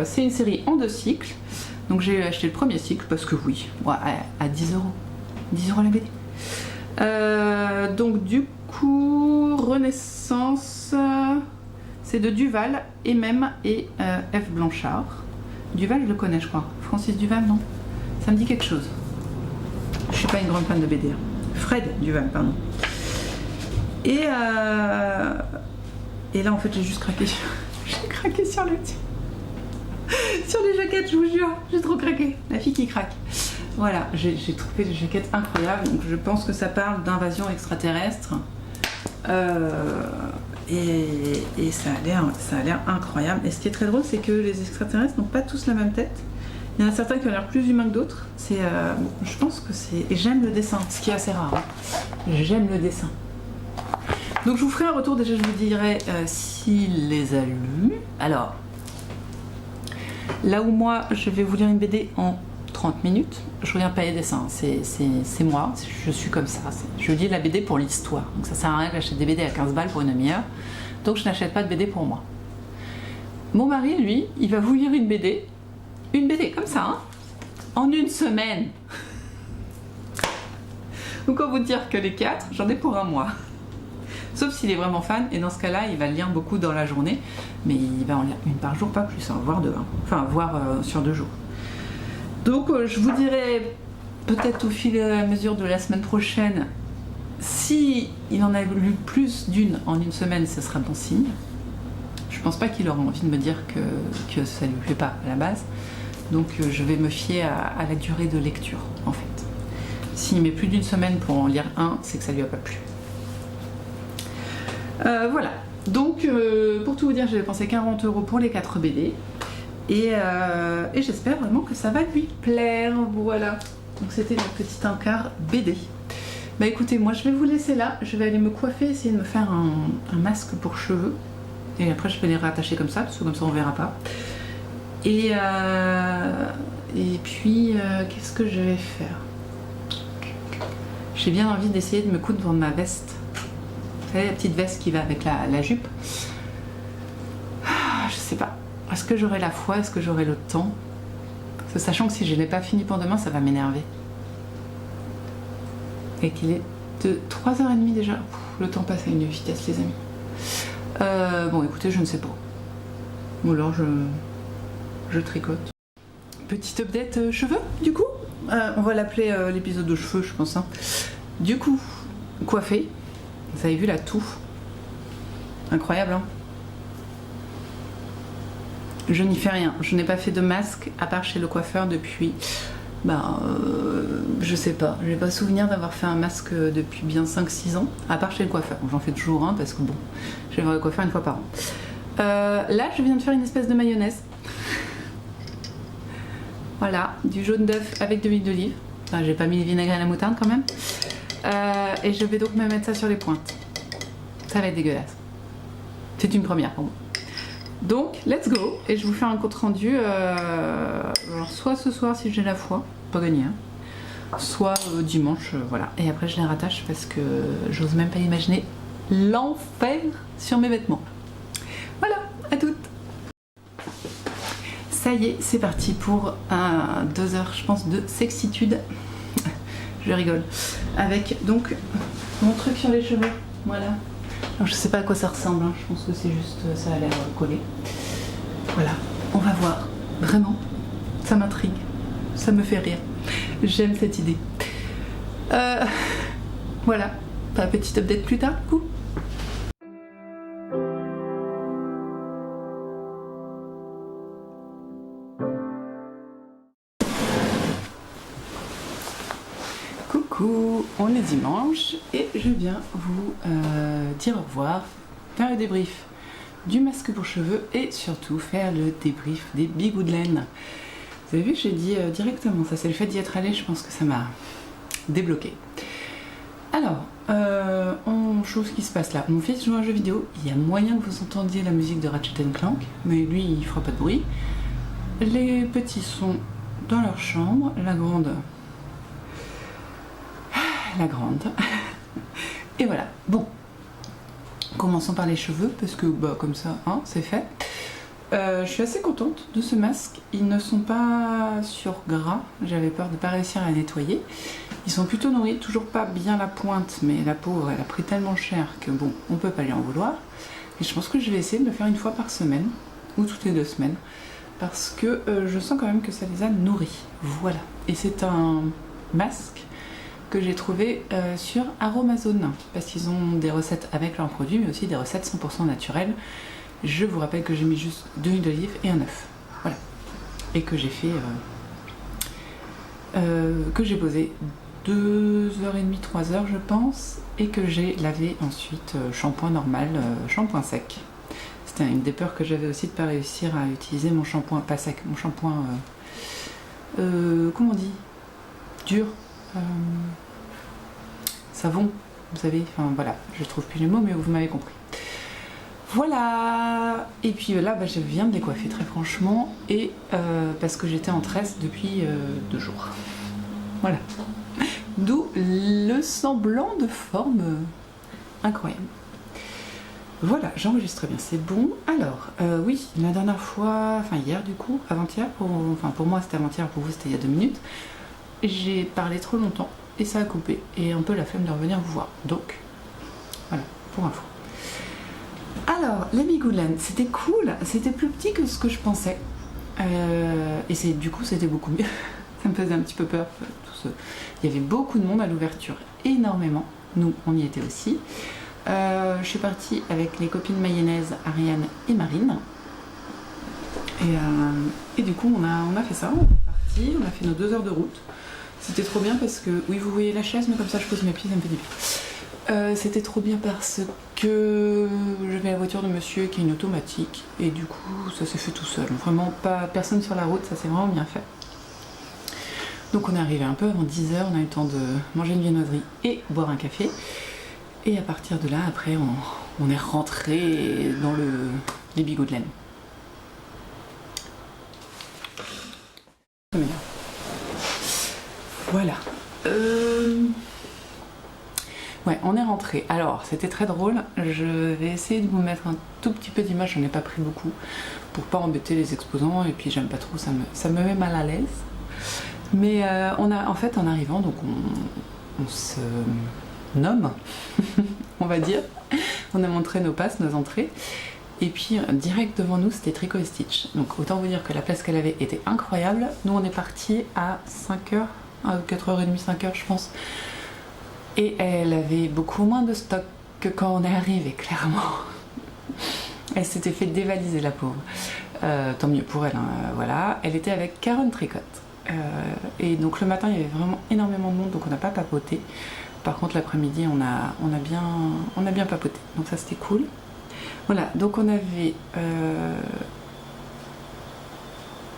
A: C'est une série en 2 cycles. Donc j'ai acheté le premier cycle parce que oui, ouais, à 10 €. 10 € la BD. Donc du coup, Renaissance, c'est de Duval, MM et F. Blanchard. Duval, je le connais, je crois. Francis Duval, non? Ça me dit quelque chose. Je suis pas une grande fan de BD. Fred Duval, pardon. Et là, en fait, j'ai juste craqué. J'ai craqué sur les jaquettes, je vous jure. J'ai trop craqué. La fille qui craque. Voilà, j'ai trouvé des jaquettes incroyables, donc je pense que ça parle d'invasion extraterrestre. Et ça a l'air incroyable. Et ce qui est très drôle, c'est que les extraterrestres n'ont pas tous la même tête. Il y en a certains qui ont l'air plus humains que d'autres. Je pense que c'est... Et j'aime le dessin, ce qui est assez rare. Hein. J'aime le dessin. Donc je vous ferai un retour, déjà je vous dirai s'il les a lus. Alors, là où moi, je vais vous lire une BD en 30 minutes, je regarde pas les dessins, c'est moi, je suis comme ça, je lis la BD pour l'histoire, donc ça sert à rien que j'achète des BD à 15 balles pour une demi-heure, donc je n'achète pas de BD pour moi. Mon mari, lui, il va vous lire une BD comme ça, hein, en 1 semaine. Donc on va vous dire que les 4, j'en ai pour 1 mois. Sauf s'il est vraiment fan, et dans ce cas-là, il va lire beaucoup dans la journée, mais il va en lire 1 par jour, pas plus, hein, voire 2, hein. Enfin, voire sur 2 jours. Donc je vous dirai peut-être au fil et à mesure de la semaine prochaine Si il en a lu plus d'une en une semaine, ce sera bon signe. Je pense pas qu'il aura envie de me dire que ça lui plaît pas à la base. Donc je vais me fier à la durée de lecture en fait. S'il met plus d'une semaine pour en lire un, c'est que ça lui a pas plu. Voilà. Donc pour tout vous dire, j'avais pensé 40 € pour les 4 BD. Et j'espère vraiment que ça va lui plaire. Voilà. Donc c'était notre petit encart BD. Bah écoutez, moi je vais vous laisser là. Je vais aller me coiffer, essayer de me faire un masque pour cheveux. Et après je vais les rattacher comme ça, parce que comme ça on verra pas. Et puis qu'est-ce que je vais faire? J'ai bien envie d'essayer de me coudre ma veste. Vous savez, la petite veste qui va avec la jupe. Je sais pas. Est-ce que j'aurai la foi? Est-ce que j'aurai le temps? Parce que sachant que si je n'ai pas fini pour demain, ça va m'énerver. Et qu'il est de 3h30 déjà. Le temps passe à une vitesse, les amis. Bon, écoutez, je ne sais pas. Ou alors je tricote. Petite update cheveux, du coup. On va l'appeler l'épisode de cheveux, je pense. Hein. Du coup, coiffé. Vous avez vu la touffe? Incroyable, hein? Je n'y fais rien. Je n'ai pas fait de masque, à part chez le coiffeur depuis... je sais pas. J'ai pas souvenir d'avoir fait un masque depuis bien 5-6 ans, à part chez le coiffeur. J'en fais toujours un parce que bon, je vais voir le coiffeur une fois par an. Là, je viens de faire une espèce de mayonnaise. Voilà, du jaune d'œuf avec de l'huile d'olive. Enfin, j'ai pas mis le vinaigre et la moutarde quand même. Et je vais donc me mettre ça sur les pointes. Ça va être dégueulasse. C'est une première pour moi. Donc, let's go. Et je vous fais un compte rendu. Alors, soit ce soir si j'ai la foi, pas gagné. Hein. Soit dimanche, voilà. Et après, je les rattache parce que j'ose même pas imaginer l'enfer sur mes vêtements. Voilà, à toutes. Ça y est, c'est parti pour 2 heures, je pense, de sexitude. Je rigole. Avec donc mon truc sur les cheveux. Voilà. Alors, je sais pas à quoi ça ressemble, hein. Je pense que c'est juste, ça a l'air collé. Voilà, on va voir. Vraiment, ça m'intrigue, ça me fait rire. J'aime cette idée. Voilà, pas petite update plus tard, du coup. Coucou, on est dimanche et je viens vous dire au revoir, faire le débrief du masque pour cheveux et surtout faire le débrief des bigoudelaines. Vous avez vu, j'ai dit directement, ça c'est le fait d'y être allé, je pense que ça m'a débloqué. Alors, chose qui se passe là, mon fils joue à un jeu vidéo, il y a moyen que vous entendiez la musique de Ratchet & Clank, mais lui il fera pas de bruit. Les petits sont dans leur chambre, la grande. Et voilà, bon, commençons par les cheveux parce que comme ça, hein, c'est fait. Je suis assez contente de ce masque. Ils ne sont pas sur gras, j'avais peur de ne pas réussir à les nettoyer. Ils sont plutôt nourris, toujours pas bien la pointe, mais la pauvre elle a pris tellement cher que bon, on peut pas lui en vouloir. Et je pense que je vais essayer de le faire une fois par semaine ou toutes les 2 semaines parce que je sens quand même que ça les a nourris. Voilà, et c'est un masque que j'ai trouvé sur Aromazone parce qu'ils ont des recettes avec leurs produits mais aussi des recettes 100% naturelles. Je vous rappelle que j'ai mis juste de l'huile d'olive et un œuf, voilà, et que j'ai fait que j'ai posé 2h30, 3h je pense, et que j'ai lavé ensuite shampoing normal, shampoing sec. C'était une des peurs que j'avais aussi de ne pas réussir à utiliser mon shampoing pas sec, mon shampoing comment on dit, dur, savon, vous savez, enfin voilà, je trouve plus les mots mais vous m'avez compris. Voilà, et puis là je viens de décoiffer très franchement et parce que j'étais en tresse depuis 2 jours. Voilà, d'où le semblant de forme incroyable. Voilà, j'enregistre bien, c'est bon. Alors, oui, la dernière fois, enfin hier du coup, avant-hier, pour moi c'était avant-hier, pour vous c'était il y a 2 minutes, j'ai parlé trop longtemps et ça a coupé et un peu la flemme de revenir vous voir. Donc, voilà, pour info. Alors, les bigoudelaines, c'était cool, c'était plus petit que ce que je pensais. Et du coup, c'était beaucoup mieux. Ça me faisait un petit peu peur. Il y avait beaucoup de monde à l'ouverture, énormément. nous on y était aussi. Je suis partie avec les copines mayonnaise, Ariane et Marine. Et du coup on a fait ça, on est parti, on a fait nos 2 heures de route. C'était trop bien parce que, oui vous voyez la chaise mais comme ça je pose mes pieds, ça me fait du bien. C'était trop bien parce que j'avais la voiture de monsieur qui est une automatique et du coup ça s'est fait tout seul, vraiment pas personne sur la route, ça s'est vraiment bien fait. Donc on est arrivé un peu avant 10h, on a eu le temps de manger une viennoiserie et boire un café. Et à partir de là, après, on est rentré dans les bigots de laine. Voilà. Ouais, on est rentré. Alors, c'était très drôle. Je vais essayer de vous mettre un tout petit peu d'image, j'en ai pas pris beaucoup, pour pas embêter les exposants, et puis j'aime pas trop, ça me met mal à l'aise. Mais en fait, en arrivant, donc on se nomme, on va dire. On a montré nos passes, nos entrées. Et puis, direct devant nous, c'était Tricot et Stitch. Donc, autant vous dire que la place qu'elle avait était incroyable. Nous, on est parti à 5h, à 4h30, 5h, je pense. Et elle avait beaucoup moins de stock que quand on est arrivé, clairement. Elle s'était fait dévaliser, la pauvre. Tant mieux pour elle, hein, voilà. Elle était avec Caron Tricotte. Et donc le matin il y avait vraiment énormément de monde, donc on n'a pas papoté. Par contre l'après-midi on a bien papoté, donc ça c'était cool. Voilà, donc on avait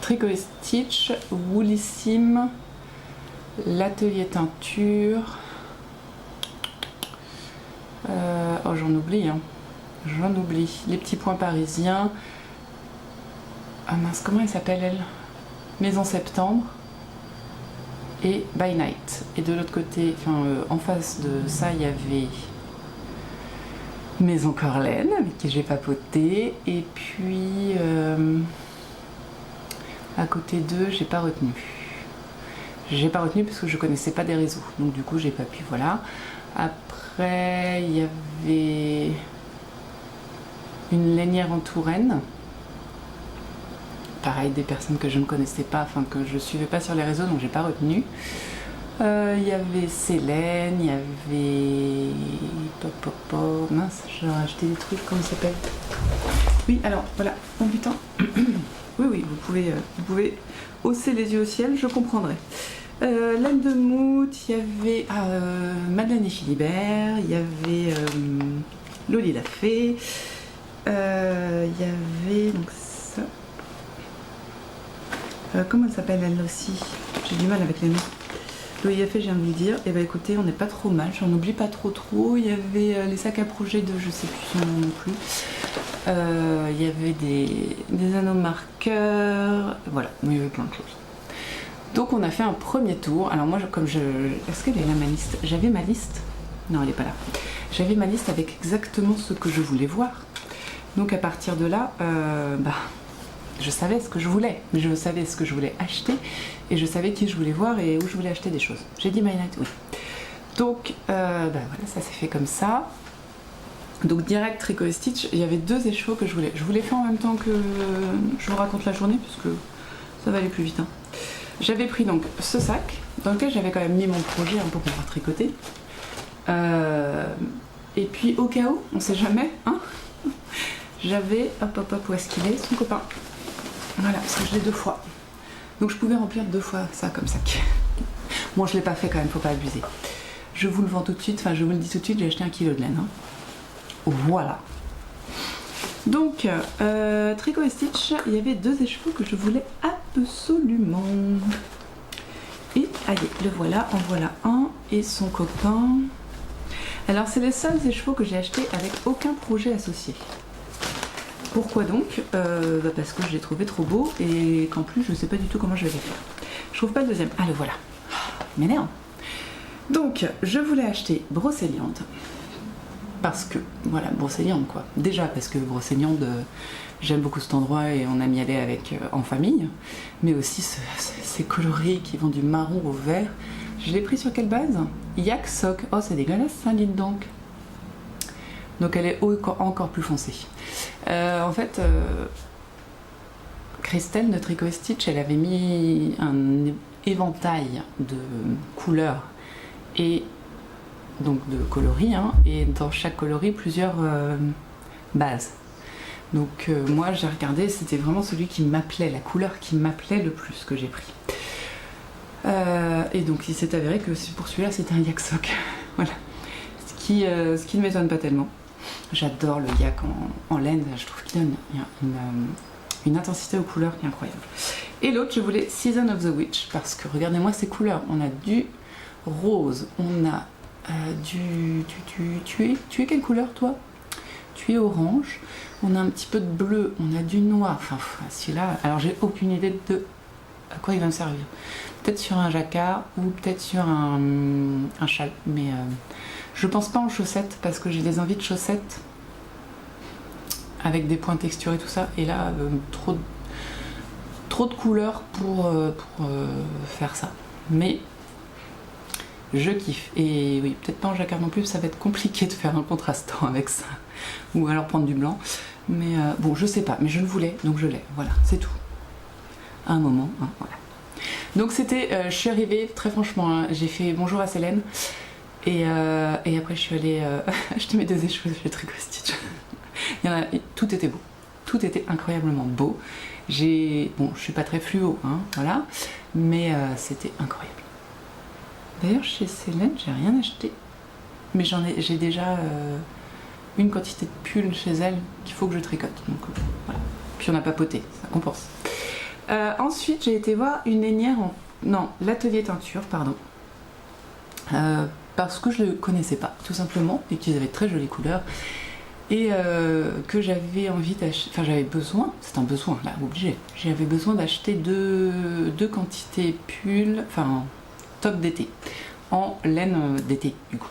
A: Tricot et Stitch, Woolissime, l'atelier teinture. Oh j'en oublie, hein. J'en oublie. Les petits points parisiens. Ah mince, comment elle s'appelle elle? Maison Septembre et By Night. Et de l'autre côté, en face de ça, il y avait Maison Corlaine, avec qui j'ai papoté. Et puis, à côté d'eux, j'ai pas retenu. J'ai pas retenu parce que je connaissais pas des réseaux. Donc du coup, j'ai pas pu, voilà. Après, il y avait une lainière en Touraine. Pareil, des personnes que je ne connaissais pas, enfin que je suivais pas sur les réseaux, donc j'ai pas retenu. Il y avait Célène, il y avait... Mince, j'ai acheté des trucs, comment ça s'appelle? Oui, alors, voilà, oh putain. Oui, vous pouvez hausser les yeux au ciel, je comprendrai. Laine de Mout, il y avait Madeleine et Philibert, il y avait Loli la Fée, il y avait donc ça. Comment elle s'appelle elle aussi? J'ai du mal avec les noms. Loli la Fée, je viens de lui dire. Et bah écoutez, on n'est pas trop mal, j'en oublie pas trop. Il y avait les sacs à projet de je sais plus son nom non plus. Il y avait des anneaux marqueurs, voilà, il y avait plein de choses. Donc on a fait un premier tour. Alors moi, est-ce qu'elle est là ma liste? J'avais ma liste. Non, elle n'est pas là. J'avais ma liste avec exactement ce que je voulais voir. Donc à partir de là, je savais ce que je voulais. Je savais ce que je voulais acheter et je savais qui je voulais voir et où je voulais acheter des choses. J'ai dit My Night, oui. Donc voilà, ça s'est fait comme ça. Donc direct Tricot et Stitch, il y avait 2 écheveaux que je voulais. Je voulais faire en même temps que je vous raconte la journée puisque ça va aller plus vite, hein. J'avais pris donc ce sac dans lequel j'avais quand même mis mon projet un peu pour pouvoir tricoter. Et puis au cas où, on sait jamais, hein, j'avais, hop, où est-ce qu'il est, son copain. Voilà, parce que je l'ai 2 fois. Donc je pouvais remplir 2 fois ça comme sac. Bon, je l'ai pas fait quand même, faut pas abuser. Je vous le vends tout de suite, enfin je vous le dis tout de suite, j'ai acheté 1 kg de laine, hein. Voilà. Donc, Tricot et Stitch, il y avait 2 écheveaux que je voulais absolument. Et allez, le voilà, en voilà un et son copain. Alors, c'est les seuls écheveaux que j'ai achetés avec aucun projet associé. Pourquoi donc? Parce que je l'ai trouvé trop beau et qu'en plus, je ne sais pas du tout comment je vais les faire. Je trouve pas le deuxième. Ah, le voilà. M'énerve. Donc, je voulais acheter Brocéliande. Parce que, voilà, Brocéliande quoi. Déjà parce que Brocéliande, j'aime beaucoup cet endroit et on aime y aller en famille. Mais aussi ces coloris qui vont du marron au vert. Je l'ai pris sur quelle base? Yak Sock. Oh, c'est dégueulasse ça, dites donc. Donc elle est encore plus foncée. En fait, Christelle de Tricot et Stitch, elle avait mis un éventail de couleurs et donc de coloris, hein, et dans chaque coloris plusieurs bases. Donc moi j'ai regardé, c'était vraiment celui qui m'appelait, la couleur qui m'appelait le plus que j'ai pris. Et donc il s'est avéré que pour celui-là c'était un yak sock. Voilà. Ce qui ne m'étonne pas tellement. J'adore le yak en laine, je trouve qu'il donne une intensité aux couleurs qui est incroyable. Et l'autre, je voulais Season of the Witch, parce que regardez-moi ces couleurs. On a du rose, on a tu es quelle couleur toi? Tu es orange, on a un petit peu de bleu, on a du noir. Enfin celui-là, alors j'ai aucune idée de à quoi il va me servir. Peut-être sur un jacquard ou peut-être sur un châle, mais je pense pas en chaussettes parce que j'ai des envies de chaussettes avec des points texturés et tout ça, et là trop de couleurs pour faire ça, mais je kiffe. Et oui, peut-être pas en jacquard non plus, ça va être compliqué de faire un contrastant avec ça, ou alors prendre du blanc, mais bon, je sais pas, mais je le voulais, donc je l'ai, voilà, c'est tout. À un moment, hein, voilà. Donc c'était, je suis arrivée, très franchement, hein, j'ai fait bonjour à Célène, et après je suis allée acheter mes deux échoues chez Trico Stitch. Tout était beau, tout était incroyablement beau. Bon, je suis pas très fluo, hein, voilà, mais c'était incroyable. D'ailleurs chez Célène j'ai rien acheté, mais j'ai déjà une quantité de pulls chez elle qu'il faut que je tricote, donc voilà. Puis on a papoté, ça compense. Ensuite j'ai été voir une lainière l'atelier teinture, pardon, parce que je le connaissais pas tout simplement, et qu'ils avaient de très jolies couleurs, et que j'avais envie d'acheter, enfin j'avais besoin, c'est un besoin là, obligé, j'avais besoin d'acheter deux quantités pulls, enfin top d'été, en laine d'été du coup.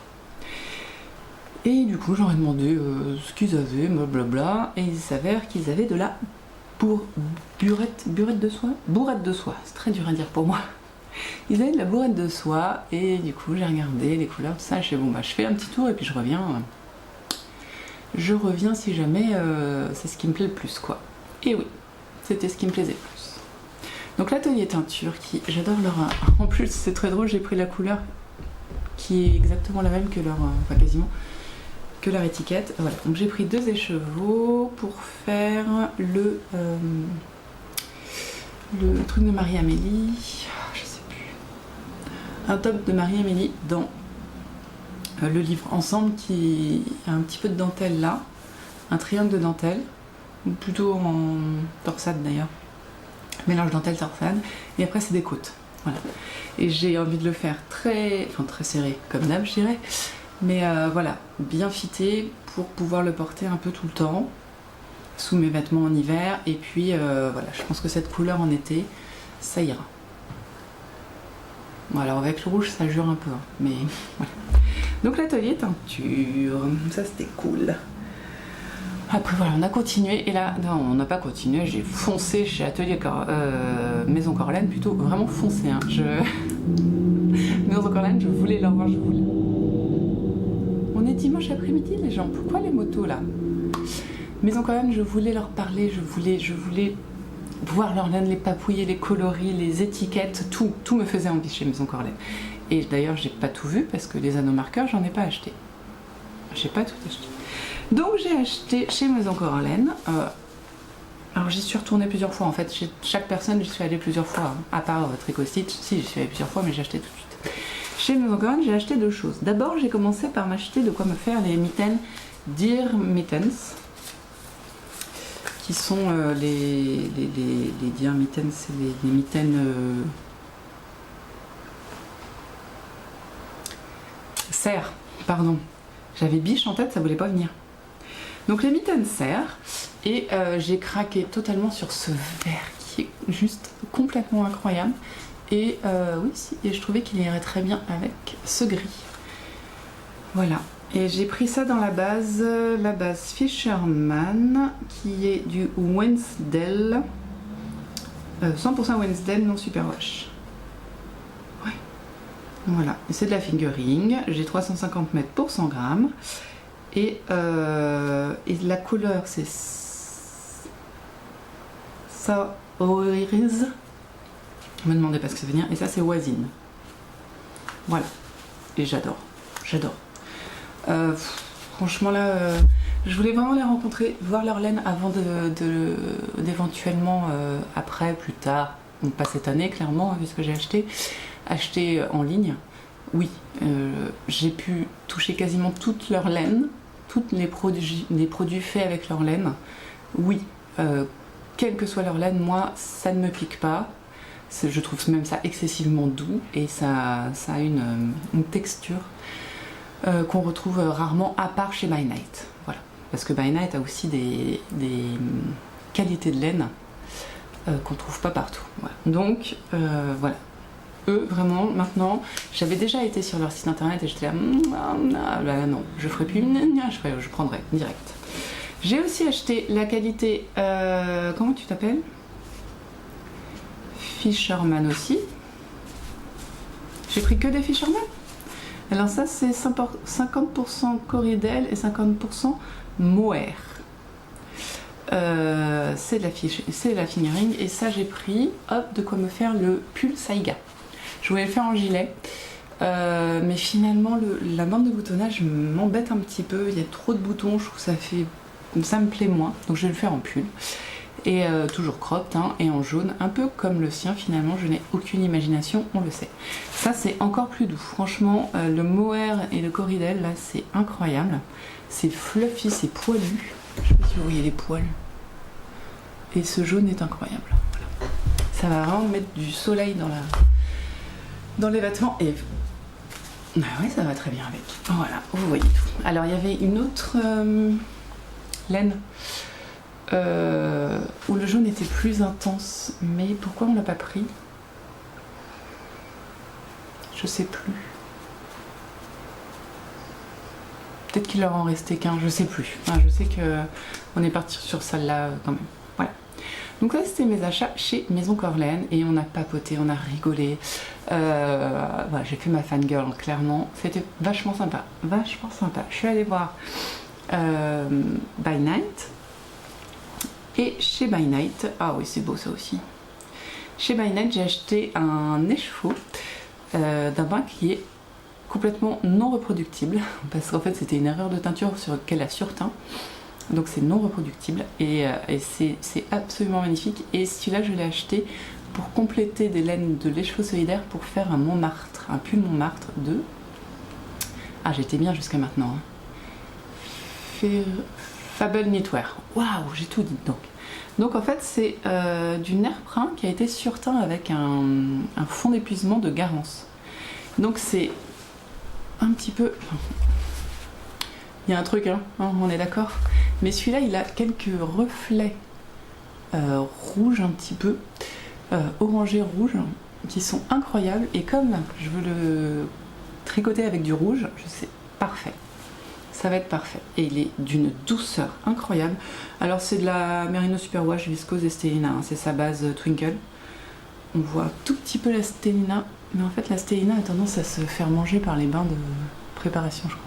A: Et du coup j'aurais demandé ce qu'ils avaient, blablabla, et il s'avère qu'ils avaient de la bourrette de soie, c'est très dur à dire pour moi. Ils avaient de la bourrette de soie, et du coup j'ai regardé les couleurs, tout ça, je fais bon bah je fais un petit tour et puis je reviens si jamais c'est ce qui me plaît le plus quoi. Et oui, c'était ce qui me plaisait le plus. Donc l'atelier teinture, j'adore leur... En plus c'est très drôle, j'ai pris la couleur qui est exactement la même que leur... enfin quasiment, que leur étiquette. Voilà, donc j'ai pris deux écheveaux pour faire le truc de Marie-Amélie, je sais plus, un top de Marie-Amélie dans le livre Ensemble, qui a un petit peu de dentelle là, un triangle de dentelle, ou plutôt en torsade d'ailleurs, mélange dentelle torsade, et après c'est des côtes, voilà. Et j'ai envie de le faire très serré comme d'hab je dirais, mais voilà, bien fité pour pouvoir le porter un peu tout le temps sous mes vêtements en hiver, et puis voilà, je pense que cette couleur en été ça ira. Bon, alors avec le rouge ça jure un peu, hein, mais voilà. Donc l'atelier teinture, ça c'était cool. Après voilà, on a continué, et là, non, on n'a pas continué, j'ai foncé chez Atelier Maison Corlaine, plutôt vraiment foncé, hein. Maison Corlaine, je voulais leur voir, On est dimanche après-midi les gens, pourquoi les motos là? Maison Corlaine, je voulais leur parler, je voulais voir leur laine, les papouiller, les coloris, les étiquettes, tout me faisait envie chez Maison Corlaine. Et d'ailleurs j'ai pas tout vu parce que les anneaux marqueurs j'en ai pas acheté. J'ai pas tout acheté. Donc j'ai acheté chez Maison Corlaine. Alors j'y suis retournée plusieurs fois en fait. Chez chaque personne j'y suis allée plusieurs fois. Hein. À part Trico Stitch, si j'y suis allée plusieurs fois mais j'ai acheté tout de suite. Chez Maison Corlaine j'ai acheté deux choses. D'abord j'ai commencé par m'acheter de quoi me faire les mitaines Dear Mittens. Qui sont les Dear Mittens, c'est les mitaines... serre, pardon, j'avais biche en tête, ça voulait pas venir. Donc les mitaines serre, et j'ai craqué totalement sur ce vert qui est juste complètement incroyable, et oui, et je trouvais qu'il irait très bien avec ce gris. Voilà, et j'ai pris ça dans la base Fisherman, qui est du Wensdale, 100% Wensdale non superwash. Voilà, c'est de la fingering, j'ai 350 mètres pour 100 grammes, et la couleur c'est ça, Oiriz, me demandez pas ce que ça veut dire, et ça c'est Oisine. Voilà, et j'adore. Franchement là, je voulais vraiment les rencontrer, voir leur laine avant d'éventuellement, après, plus tard, donc pas cette année clairement, vu ce que j'ai acheté en ligne. Oui, j'ai pu toucher quasiment toute leur laine, tous les produits faits avec leur laine. Oui, quelle que soit leur laine, moi ça ne me pique pas. Je trouve même ça excessivement doux et ça a une texture qu'on retrouve rarement à part chez By Night. Voilà. Parce que By Night a aussi des qualités de laine qu'on ne trouve pas partout. Voilà. Donc voilà. Eux, vraiment, maintenant, j'avais déjà été sur leur site internet et j'étais là, non, je ferai plus, je prendrai direct. J'ai aussi acheté la qualité, comment tu t'appelles? Fisherman aussi. J'ai pris que des Fisherman. Alors ça c'est 50% Corridel et 50% Mohair. C'est de la fingering et ça j'ai pris, hop, de quoi me faire le pull Saiga. Je voulais le faire en gilet, mais finalement la bande de boutonnage m'embête un petit peu, il y a trop de boutons, je trouve que ça me plaît moins, donc je vais le faire en pull. Et toujours cropped hein, et en jaune, un peu comme le sien finalement, je n'ai aucune imagination, on le sait. Ça c'est encore plus doux, franchement le Mohair et le Corridel là c'est incroyable, c'est fluffy, c'est poilu, je sais pas si vous voyez les poils, et ce jaune est incroyable, voilà. Ça va vraiment mettre du soleil dans les vêtements et ah ouais ça va très bien avec, voilà, vous voyez tout. Alors il y avait une autre laine où le jaune était plus intense, mais pourquoi on l'a pas pris? Je sais plus. Peut-être qu'il leur en restait qu'un, je sais plus. Enfin, je sais que on est parti sur celle-là quand même. Voilà. Donc là c'était mes achats chez Maison Corlaine et on a papoté, on a rigolé. Voilà, j'ai fait ma fangirl clairement. C'était vachement sympa, vachement sympa. Je suis allée voir By Night. Et chez By Night, ah oui c'est beau ça aussi. Chez By Night j'ai acheté un écheveau d'un bain qui est complètement non reproductible parce qu'en fait c'était une erreur de teinture sur laquelle a surteint. Donc c'est non reproductible et c'est absolument magnifique. Et celui-là je l'ai acheté pour compléter des laines de l'écheveau solidaire pour faire un Montmartre, un pull Montmartre de... Ah j'étais bien jusqu'à maintenant. Hein. Fable Knitwear. Waouh, j'ai tout dit donc. Donc en fait c'est du nerf-print qui a été surteint avec un fond d'épuisement de Garance. Donc c'est un petit peu... Il y a un truc, hein, on est d'accord. Mais celui-là il a quelques reflets rouges un petit peu, orangé rouge, qui sont incroyables. Et comme je veux le tricoter avec du rouge, c'est parfait. Ça va être parfait. Et il est d'une douceur incroyable. Alors c'est de la Merino Superwash Viscose et Stellina, hein, c'est sa base Twinkle. On voit un tout petit peu la Stellina, mais en fait la Stellina a tendance à se faire manger par les bains de préparation, je crois.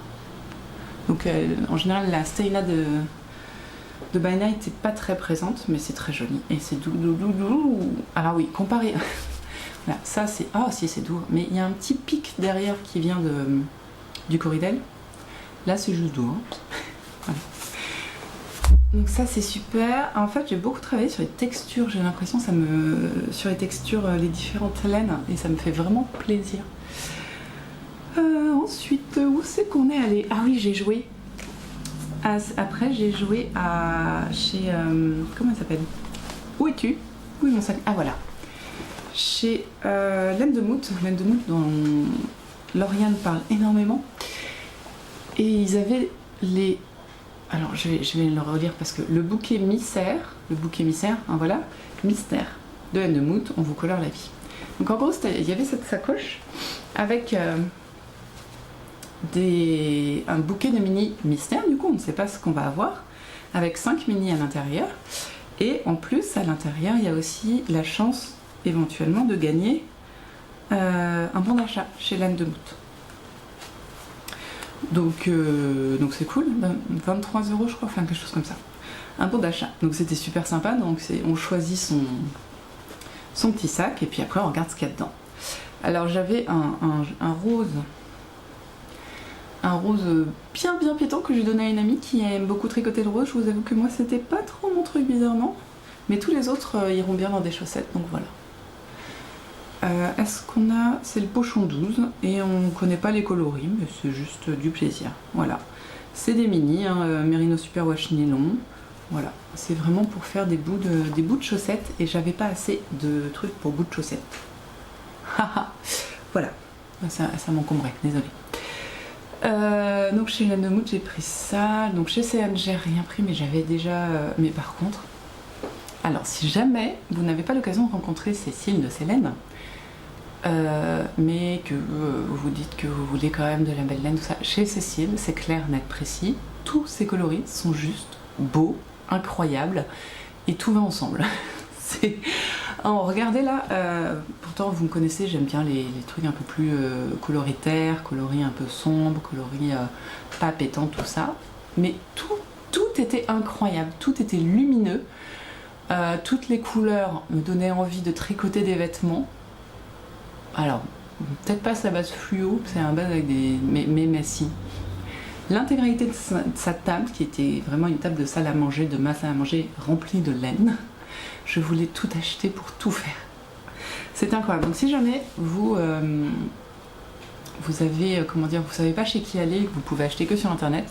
A: Donc en général la Stellina de By Night n'est pas très présente, mais c'est très joli. Et c'est doux, doux, doux, doux. Alors oui, comparé... Voilà, ça c'est... Ah si c'est doux, mais il y a un petit pic derrière qui vient du Corridel. Là c'est juste doux. Hein. Voilà. Donc ça c'est super. En fait j'ai beaucoup travaillé sur les textures, j'ai l'impression sur les textures, les différentes laines, et ça me fait vraiment plaisir. Ensuite, où c'est qu'on est allé? Ah oui, j'ai joué. Après j'ai joué chez... comment elle s'appelle? Où es-tu? Où est mon sac? Ah voilà. Chez Laine de Mout dont Lauriane parle énormément. Et ils avaient les... Alors je vais le relire parce que le bouquet mystère, hein, voilà, mystère de Laine de Mout, on vous colore la vie. Donc en gros, il y avait cette sacoche avec un bouquet de mini mystère, du coup on ne sait pas ce qu'on va avoir, avec 5 mini à l'intérieur. Et en plus, à l'intérieur, il y a aussi la chance éventuellement de gagner un bon d'achat chez Laine de Mout. Donc c'est cool, 23 € je crois, enfin quelque chose comme ça. Un bon d'achat. Donc c'était super sympa, donc on choisit son petit sac et puis après on regarde ce qu'il y a dedans. Alors j'avais un rose un rose bien pétant que j'ai donné à une amie qui aime beaucoup tricoter le rose. Je vous avoue que moi c'était pas trop mon truc bizarrement, mais tous les autres iront bien dans des chaussettes, donc voilà. Est-ce qu'on a... C'est le pochon 12 et on connaît pas les coloris, mais c'est juste du plaisir. Voilà, c'est des mini, hein, Merino Super Wash Nylon. Voilà, c'est vraiment pour faire des bouts de chaussettes et j'avais pas assez de trucs pour bouts de chaussettes. Voilà, ça m'encombrait, désolée. Donc chez Lanemout j'ai pris ça, donc chez CN j'ai rien pris mais j'avais déjà... Mais par contre, alors si jamais vous n'avez pas l'occasion de rencontrer Cécile de Célène, mais que vous dites que vous voulez quand même de la belle laine, tout ça, chez Cécile c'est clair, net, précis, tous ces coloris sont juste beaux, incroyables et tout va ensemble. Alors, regardez là, pourtant vous me connaissez, j'aime bien les trucs un peu plus coloritaires, coloris un peu sombres, coloris pas pétants, tout ça. Mais tout était incroyable, tout était lumineux. Toutes les couleurs me donnaient envie de tricoter des vêtements. Alors, peut-être pas sa base fluo, c'est un base avec des... mais si. L'intégralité de sa table, qui était vraiment une table de salle à manger, de ma salle à manger remplie de laine, je voulais tout acheter pour tout faire. C'est incroyable. Donc si jamais vous avez, comment dire, vous savez pas chez qui aller, que vous pouvez acheter que sur internet,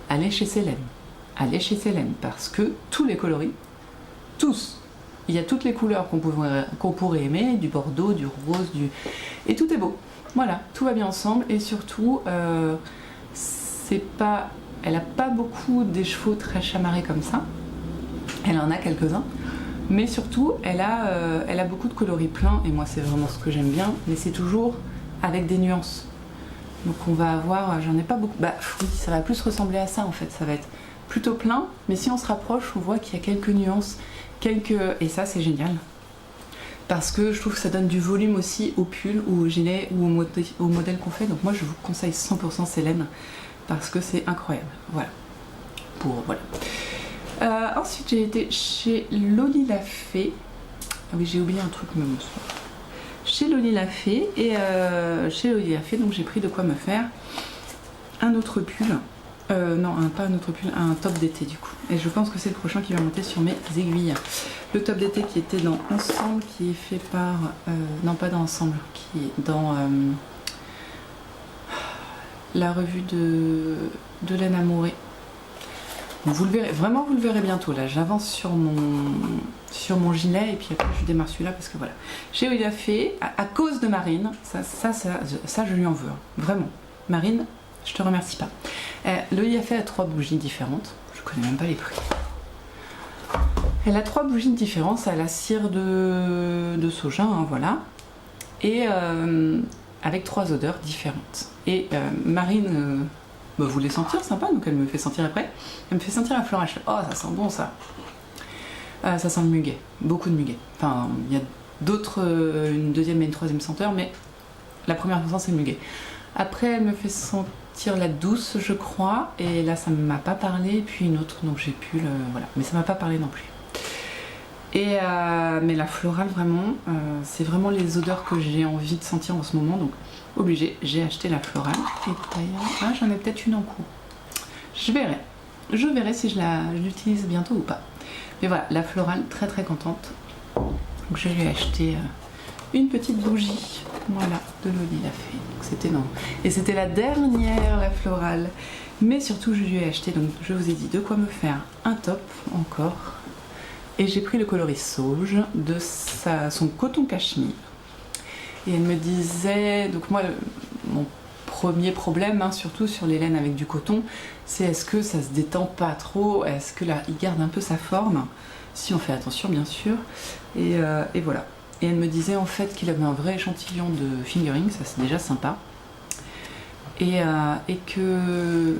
A: allez chez Célène. Allez chez Célène parce que tous les coloris, tous, il y a toutes les couleurs qu'on pourrait aimer, du bordeaux, du rose, et tout est beau. Voilà, tout va bien ensemble et surtout, elle a pas beaucoup des chevaux très chamarrés comme ça. Elle en a quelques-uns. Mais surtout, elle a beaucoup de coloris pleins, et moi c'est vraiment ce que j'aime bien, mais c'est toujours avec des nuances. Donc on va avoir, j'en ai pas beaucoup, bah oui, ça va plus ressembler à ça en fait, ça va être plutôt plein, mais si on se rapproche, on voit qu'il y a quelques nuances, et ça c'est génial. Parce que je trouve que ça donne du volume aussi au pull, ou au gilet, ou au modèle qu'on fait, donc moi je vous conseille 100% Célène, parce que c'est incroyable, voilà. Voilà. Ensuite j'ai été chez Loli La Fée. Ah oui, j'ai oublié un truc même ce soir. Chez Loli La Fée, et chez Loli La Fée, donc j'ai pris de quoi me faire un autre pull. Non, pas un autre pull, un top d'été du coup. Et je pense que c'est le prochain qui va monter sur mes aiguilles. Le top d'été qui était dans Ensemble, qui est fait par... non, pas dans Ensemble, qui est dans la revue de Laine Amourée. Vous le verrez, vraiment vous le verrez bientôt. Là j'avance sur mon gilet et puis après je démarre celui-là parce que voilà. Chez Loli La Fée, à cause de Marine, ça je lui en veux, hein. Vraiment. Marine, je te remercie pas. Loli La Fée a 3 bougies différentes, je connais même pas les prix. Elle a 3 bougies différentes, elle a cire de soja, hein, voilà. Et avec 3 odeurs différentes. Et Marine... voulait sentir sympa, donc elle me fait sentir après. Elle me fait sentir la floral. Je fais, oh ça sent bon ça. Ça sent le muguet, beaucoup de muguet. Enfin, il y a d'autres, une deuxième et une troisième senteur, mais la première sens c'est le muguet. Après elle me fait sentir la douce je crois, et là ça ne m'a pas parlé, puis une autre donc j'ai pu voilà, mais ça m'a pas parlé non plus. Et mais la florale vraiment, c'est vraiment les odeurs que j'ai envie de sentir en ce moment, donc obligé, j'ai acheté la florale. Et d'ailleurs, j'en ai peut-être une en cours. Je verrai si je l'utilise bientôt ou pas. Mais voilà, la florale, très très contente. Donc je lui ai acheté une petite bougie, voilà, de Loli La Fée. C'était non. Et c'était la dernière, la florale. Mais surtout, je lui ai acheté, donc je vous ai dit de quoi me faire un top encore. Et j'ai pris le coloris sauge de son coton cachemire. Et elle me disait, donc moi, mon premier problème, hein, surtout sur les laines avec du coton, c'est est-ce que ça se détend pas trop, est-ce que là, il garde un peu sa forme, si on fait attention bien sûr, et voilà. Et elle me disait en fait qu'il avait un vrai échantillon de fingering, ça c'est déjà sympa, et que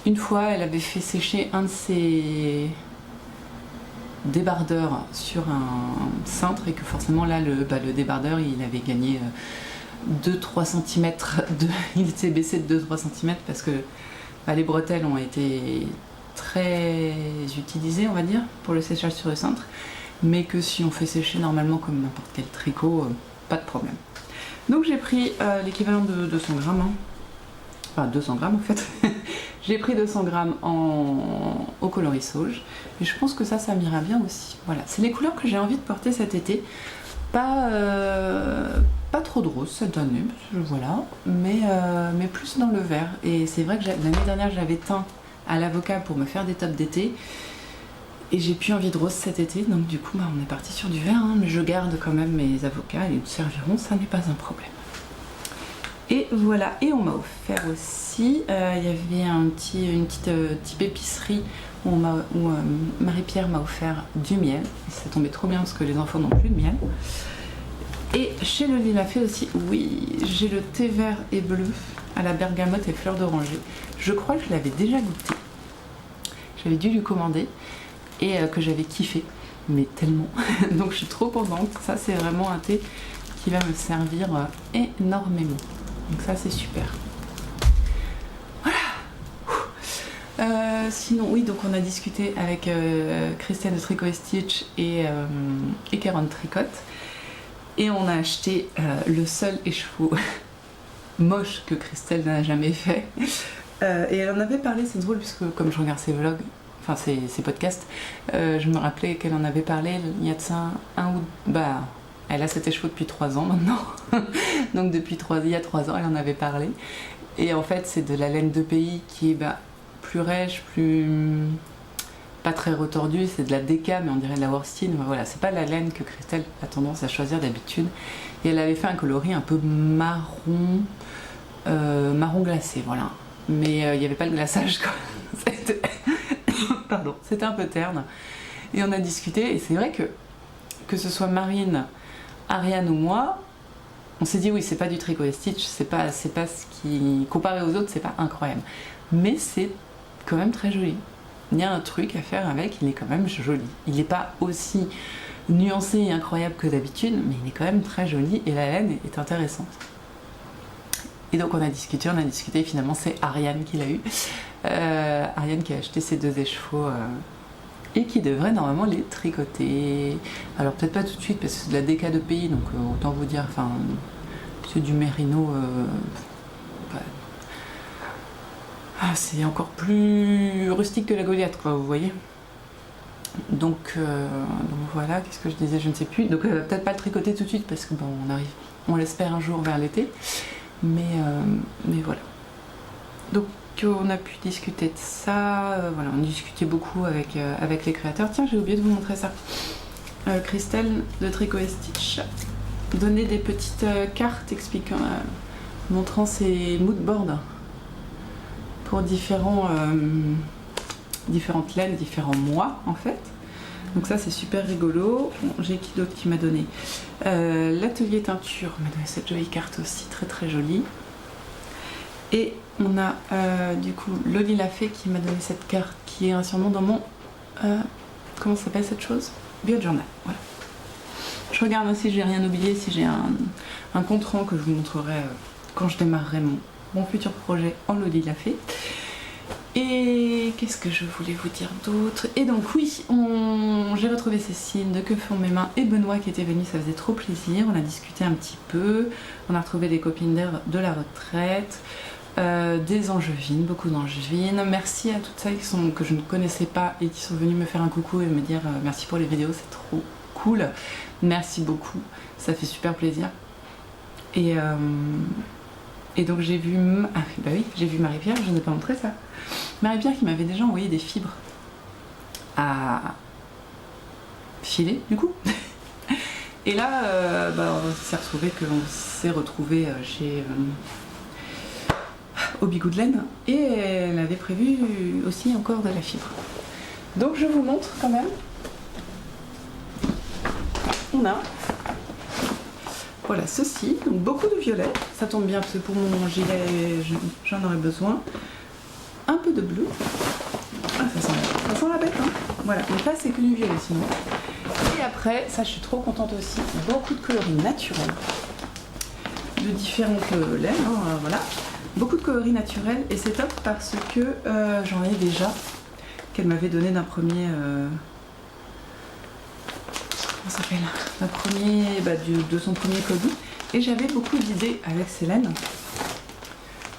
A: une fois elle avait fait sécher un de ses débardeur sur un cintre et que forcément là le débardeur il avait gagné 2-3 cm il était baissé de 2-3 cm parce que les bretelles ont été très utilisées on va dire pour le séchage sur le cintre, mais que si on fait sécher normalement comme n'importe quel tricot, pas de problème. Donc j'ai pris l'équivalent de 200 grammes, hein. enfin 200 grammes en fait. J'ai pris 200 grammes au coloris sauge et je pense que ça m'ira bien aussi. Voilà, c'est les couleurs que j'ai envie de porter cet été. Pas trop de rose cette année, voilà, mais plus dans le vert. Et c'est vrai que l'année dernière j'avais teint à l'avocat pour me faire des tops d'été et j'ai plus envie de rose cet été, donc du coup on est parti sur du vert, hein, mais je garde quand même mes avocats, ils me serviront, ça n'est pas un problème. Et voilà, et on m'a offert aussi, il y avait une petite épicerie où Marie-Pierre m'a offert du miel. Et ça tombait trop bien parce que les enfants n'ont plus de miel. Et chez le Lilafée aussi, oui, j'ai le thé vert et bleu à la bergamote et fleur d'oranger. Je crois que je l'avais déjà goûté. J'avais dû lui commander et que j'avais kiffé, mais tellement. Donc je suis trop contente. Ça, c'est vraiment un thé qui va me servir énormément. Donc ça, c'est super. Sinon, oui, donc on a discuté avec Christelle de Tricot & Stitch et Caron Tricote. Et on a acheté le seul écheveau moche que Christelle n'a jamais fait. Et elle en avait parlé, c'est drôle, puisque comme je regarde ses vlogs, enfin ses podcasts, je me rappelais qu'elle en avait parlé il y a de ça elle a cet écheveau depuis 3 ans maintenant. Donc il y a 3 ans, elle en avait parlé. Et en fait, c'est de la laine de pays qui est plus rêche, pas très retordue, c'est de la déca, mais on dirait de la worstin. Voilà, c'est pas la laine que Christelle a tendance à choisir d'habitude. Et elle avait fait un coloris un peu marron glacé, voilà. Mais il n'y avait pas le glaçage, quoi. Pardon, c'était un peu terne. Et on a discuté, et c'est vrai que ce soit Marine, Ariane ou moi, on s'est dit oui, c'est pas du Tricot & Stitch, c'est pas ce qui, comparé aux autres, c'est pas incroyable. Mais c'est quand même très joli. Il y a un truc à faire avec, il est quand même joli. Il n'est pas aussi nuancé et incroyable que d'habitude, mais il est quand même très joli et la laine est intéressante. Et donc on a discuté, finalement c'est Ariane qui l'a eu. Ariane qui a acheté ces 2 écheveaux et qui devrait normalement les tricoter. Alors peut-être pas tout de suite parce que c'est de la déca de pays, donc autant vous dire, enfin c'est du mérino. C'est encore plus rustique que la Goliath, quoi, vous voyez. Donc voilà, qu'est-ce que je disais, je ne sais plus. Donc elle va peut-être pas le tricoter tout de suite parce que on l'espère un jour vers l'été. Mais voilà. Donc on a pu discuter de ça. Voilà, on discutait beaucoup avec les créateurs. Tiens, j'ai oublié de vous montrer ça. Christelle de Tricot & Stitch donnait des petites cartes expliquant, montrant ses moodboards pour différentes laines, différents mois en fait. Donc ça c'est super rigolo. Bon, j'ai qui d'autre qui m'a donné l'atelier teinture m'a donné cette jolie carte aussi, très très jolie. Et on a du coup le Lilafée qui m'a donné cette carte qui est sûrement dans mon comment s'appelle cette chose, bullet journal. Voilà. Je regarde aussi si j'ai rien oublié, si j'ai un compte rendu que je vous montrerai quand je démarrerai mon futur projet en Lilafée. Et qu'est-ce que je voulais vous dire d'autre? Et donc oui, j'ai retrouvé Cécile de Que font mes mains et Benoît qui était venu, ça faisait trop plaisir. On a discuté un petit peu, on a retrouvé des copines de la retraite, des angevines, beaucoup d'angevines. Merci à toutes celles que je ne connaissais pas et qui sont venues me faire un coucou et me dire merci pour les vidéos, c'est trop cool. Merci beaucoup, ça fait super plaisir. Et donc j'ai vu, j'ai vu Marie-Pierre, je n'ai pas montré ça. Marie-Pierre qui m'avait déjà envoyé des fibres à filer du coup. Et là, on s'est retrouvé chez au Bigot de laine et elle avait prévu aussi encore de la fibre. Donc je vous montre quand même. On a voilà ceci, donc beaucoup de violet, ça tombe bien parce que pour mon gilet j'en aurais besoin. Un peu de bleu. Ah, ça sent la bête, hein. Voilà, donc là c'est que du violet sinon. Et après, ça je suis trop contente aussi, beaucoup de coloris naturels. De différentes laines, hein, voilà. Beaucoup de coloris naturels et c'est top parce que j'en ai déjà qu'elle m'avait donné d'un premier... comment ça s'appelle, de son premier colis et j'avais beaucoup d'idées avec ces laines,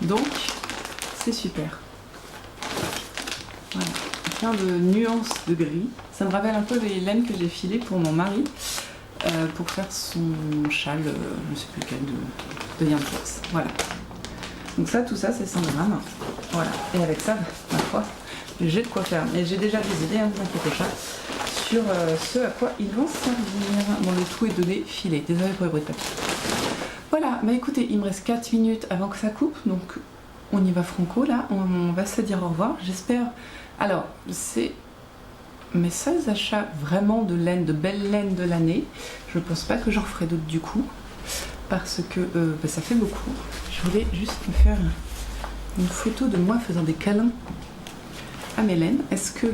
A: donc c'est super. Voilà, plein de nuances de gris. Ça me rappelle un peu les laines que j'ai filées pour mon mari pour faire son châle, je ne sais plus lequel, de Yarn Fox. Voilà. Donc ça, tout ça, c'est 100 grammes. Voilà. Et avec ça, ma foi, j'ai de quoi faire. Et j'ai déjà des idées, hein, ne vous inquiétez pas, sur ce à quoi ils vont servir. Bon, le tout est donné filé. Désolé pour les bruits de papier. Voilà, bah écoutez, il me reste 4 minutes avant que ça coupe, donc on y va franco là, on va se dire au revoir, j'espère. Alors, c'est mes seuls achats vraiment de laine, de belle laine de l'année. Je ne pense pas que j'en ferai d'autres du coup, parce que bah, ça fait beaucoup. Je voulais juste me faire une photo de moi faisant des câlins à mes laines. Est-ce que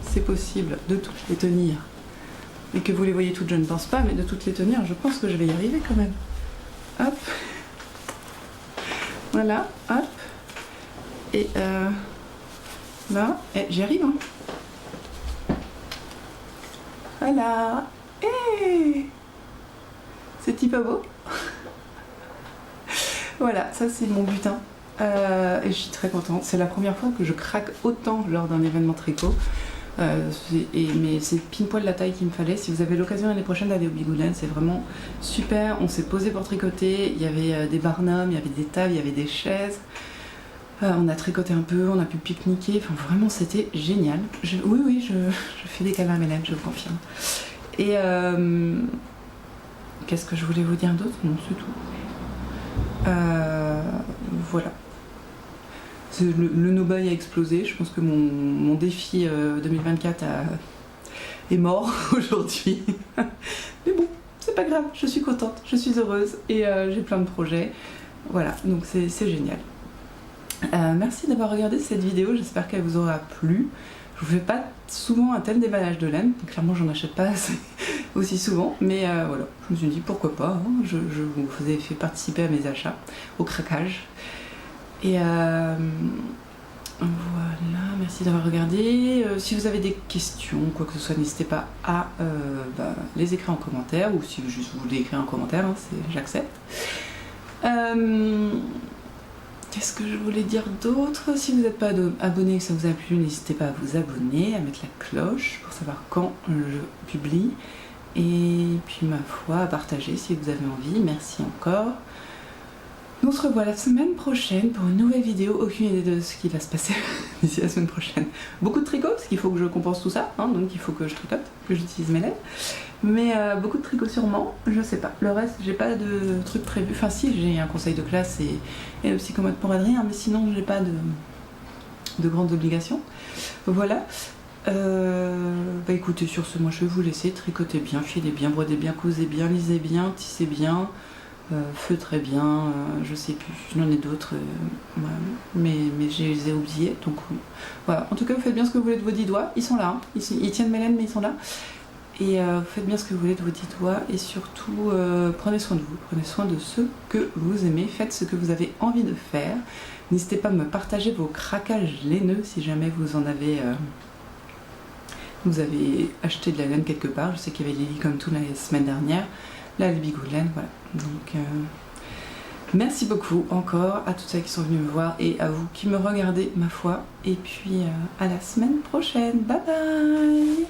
A: c'est possible de toutes les tenir? Et que vous les voyez toutes, je ne pense pas, mais de toutes les tenir, je pense que je vais y arriver quand même. Hop, voilà, hop, et là, et j'y arrive, hein. Voilà, et c'est pas beau. Voilà, ça c'est mon butin, et je suis très contente. C'est la première fois que je craque autant lors d'un événement tricot. Mais c'est pile poil la taille qu'il me fallait. Si vous avez l'occasion l'année prochaine d'aller au Bigouden, c'est vraiment super. On s'est posé pour tricoter, il y avait des barnums, il y avait des tables, il y avait des chaises. On a tricoté un peu, on a pu pique-niquer, enfin vraiment c'était génial. Oui, je fais des câlins à mes laines, je vous confirme. Et qu'est-ce que je voulais vous dire d'autre? Non, c'est tout. Voilà. Le no-buy a explosé, je pense que mon défi 2024 est mort aujourd'hui. Mais bon, c'est pas grave, je suis contente, je suis heureuse et j'ai plein de projets. Voilà, donc c'est génial. Merci d'avoir regardé cette vidéo, j'espère qu'elle vous aura plu. Je vous fais pas souvent un tel déballage de laine, clairement j'en achète pas aussi souvent, mais voilà, je me suis dit pourquoi pas, hein, je vous ai fait participer à mes achats, au craquage. Et voilà, merci d'avoir regardé. Si vous avez des questions, quoi que ce soit, n'hésitez pas à les écrire en commentaire, ou si juste vous voulez écrire en commentaire, hein, j'accepte. Qu'est-ce que je voulais dire d'autre? Si vous n'êtes pas abonné et que ça vous a plu, n'hésitez pas à vous abonner, à mettre la cloche pour savoir quand je publie. Et puis ma foi, à partager si vous avez envie. Merci encore. On se revoit la semaine prochaine pour une nouvelle vidéo. Aucune idée de ce qui va se passer d'ici la semaine prochaine. Beaucoup de tricot, parce qu'il faut que je compense tout ça, hein, donc il faut que je tricote, que j'utilise mes laines. Mais beaucoup de tricot sûrement, je sais pas. Le reste, j'ai pas de trucs prévus. Enfin si, j'ai un conseil de classe et le psychomode pour Adrien, mais sinon j'ai pas de grandes obligations. Voilà. Écoutez, sur ce, moi je vais vous laisser tricoter bien, filer bien, broder bien, cousez bien, lisez bien, tissez bien. Feutrez bien, je sais plus, j'en ai d'autres, mais je les ai oubliés, donc voilà. En tout cas, vous faites bien ce que vous voulez de vos 10 doigts, ils sont là, hein. Ils tiennent mes laines, mais ils sont là. Et vous faites bien ce que vous voulez de vos 10 doigts, et surtout, prenez soin de vous, prenez soin de ceux que vous aimez, faites ce que vous avez envie de faire. N'hésitez pas à me partager vos craquages laineux si jamais vous en avez... vous avez acheté de la laine quelque part. Je sais qu'il y avait Lily comme tout la semaine dernière. Là, le Bigouden, voilà. Donc, merci beaucoup encore à toutes celles qui sont venues me voir et à vous qui me regardez, ma foi. Et puis, à la semaine prochaine. Bye bye!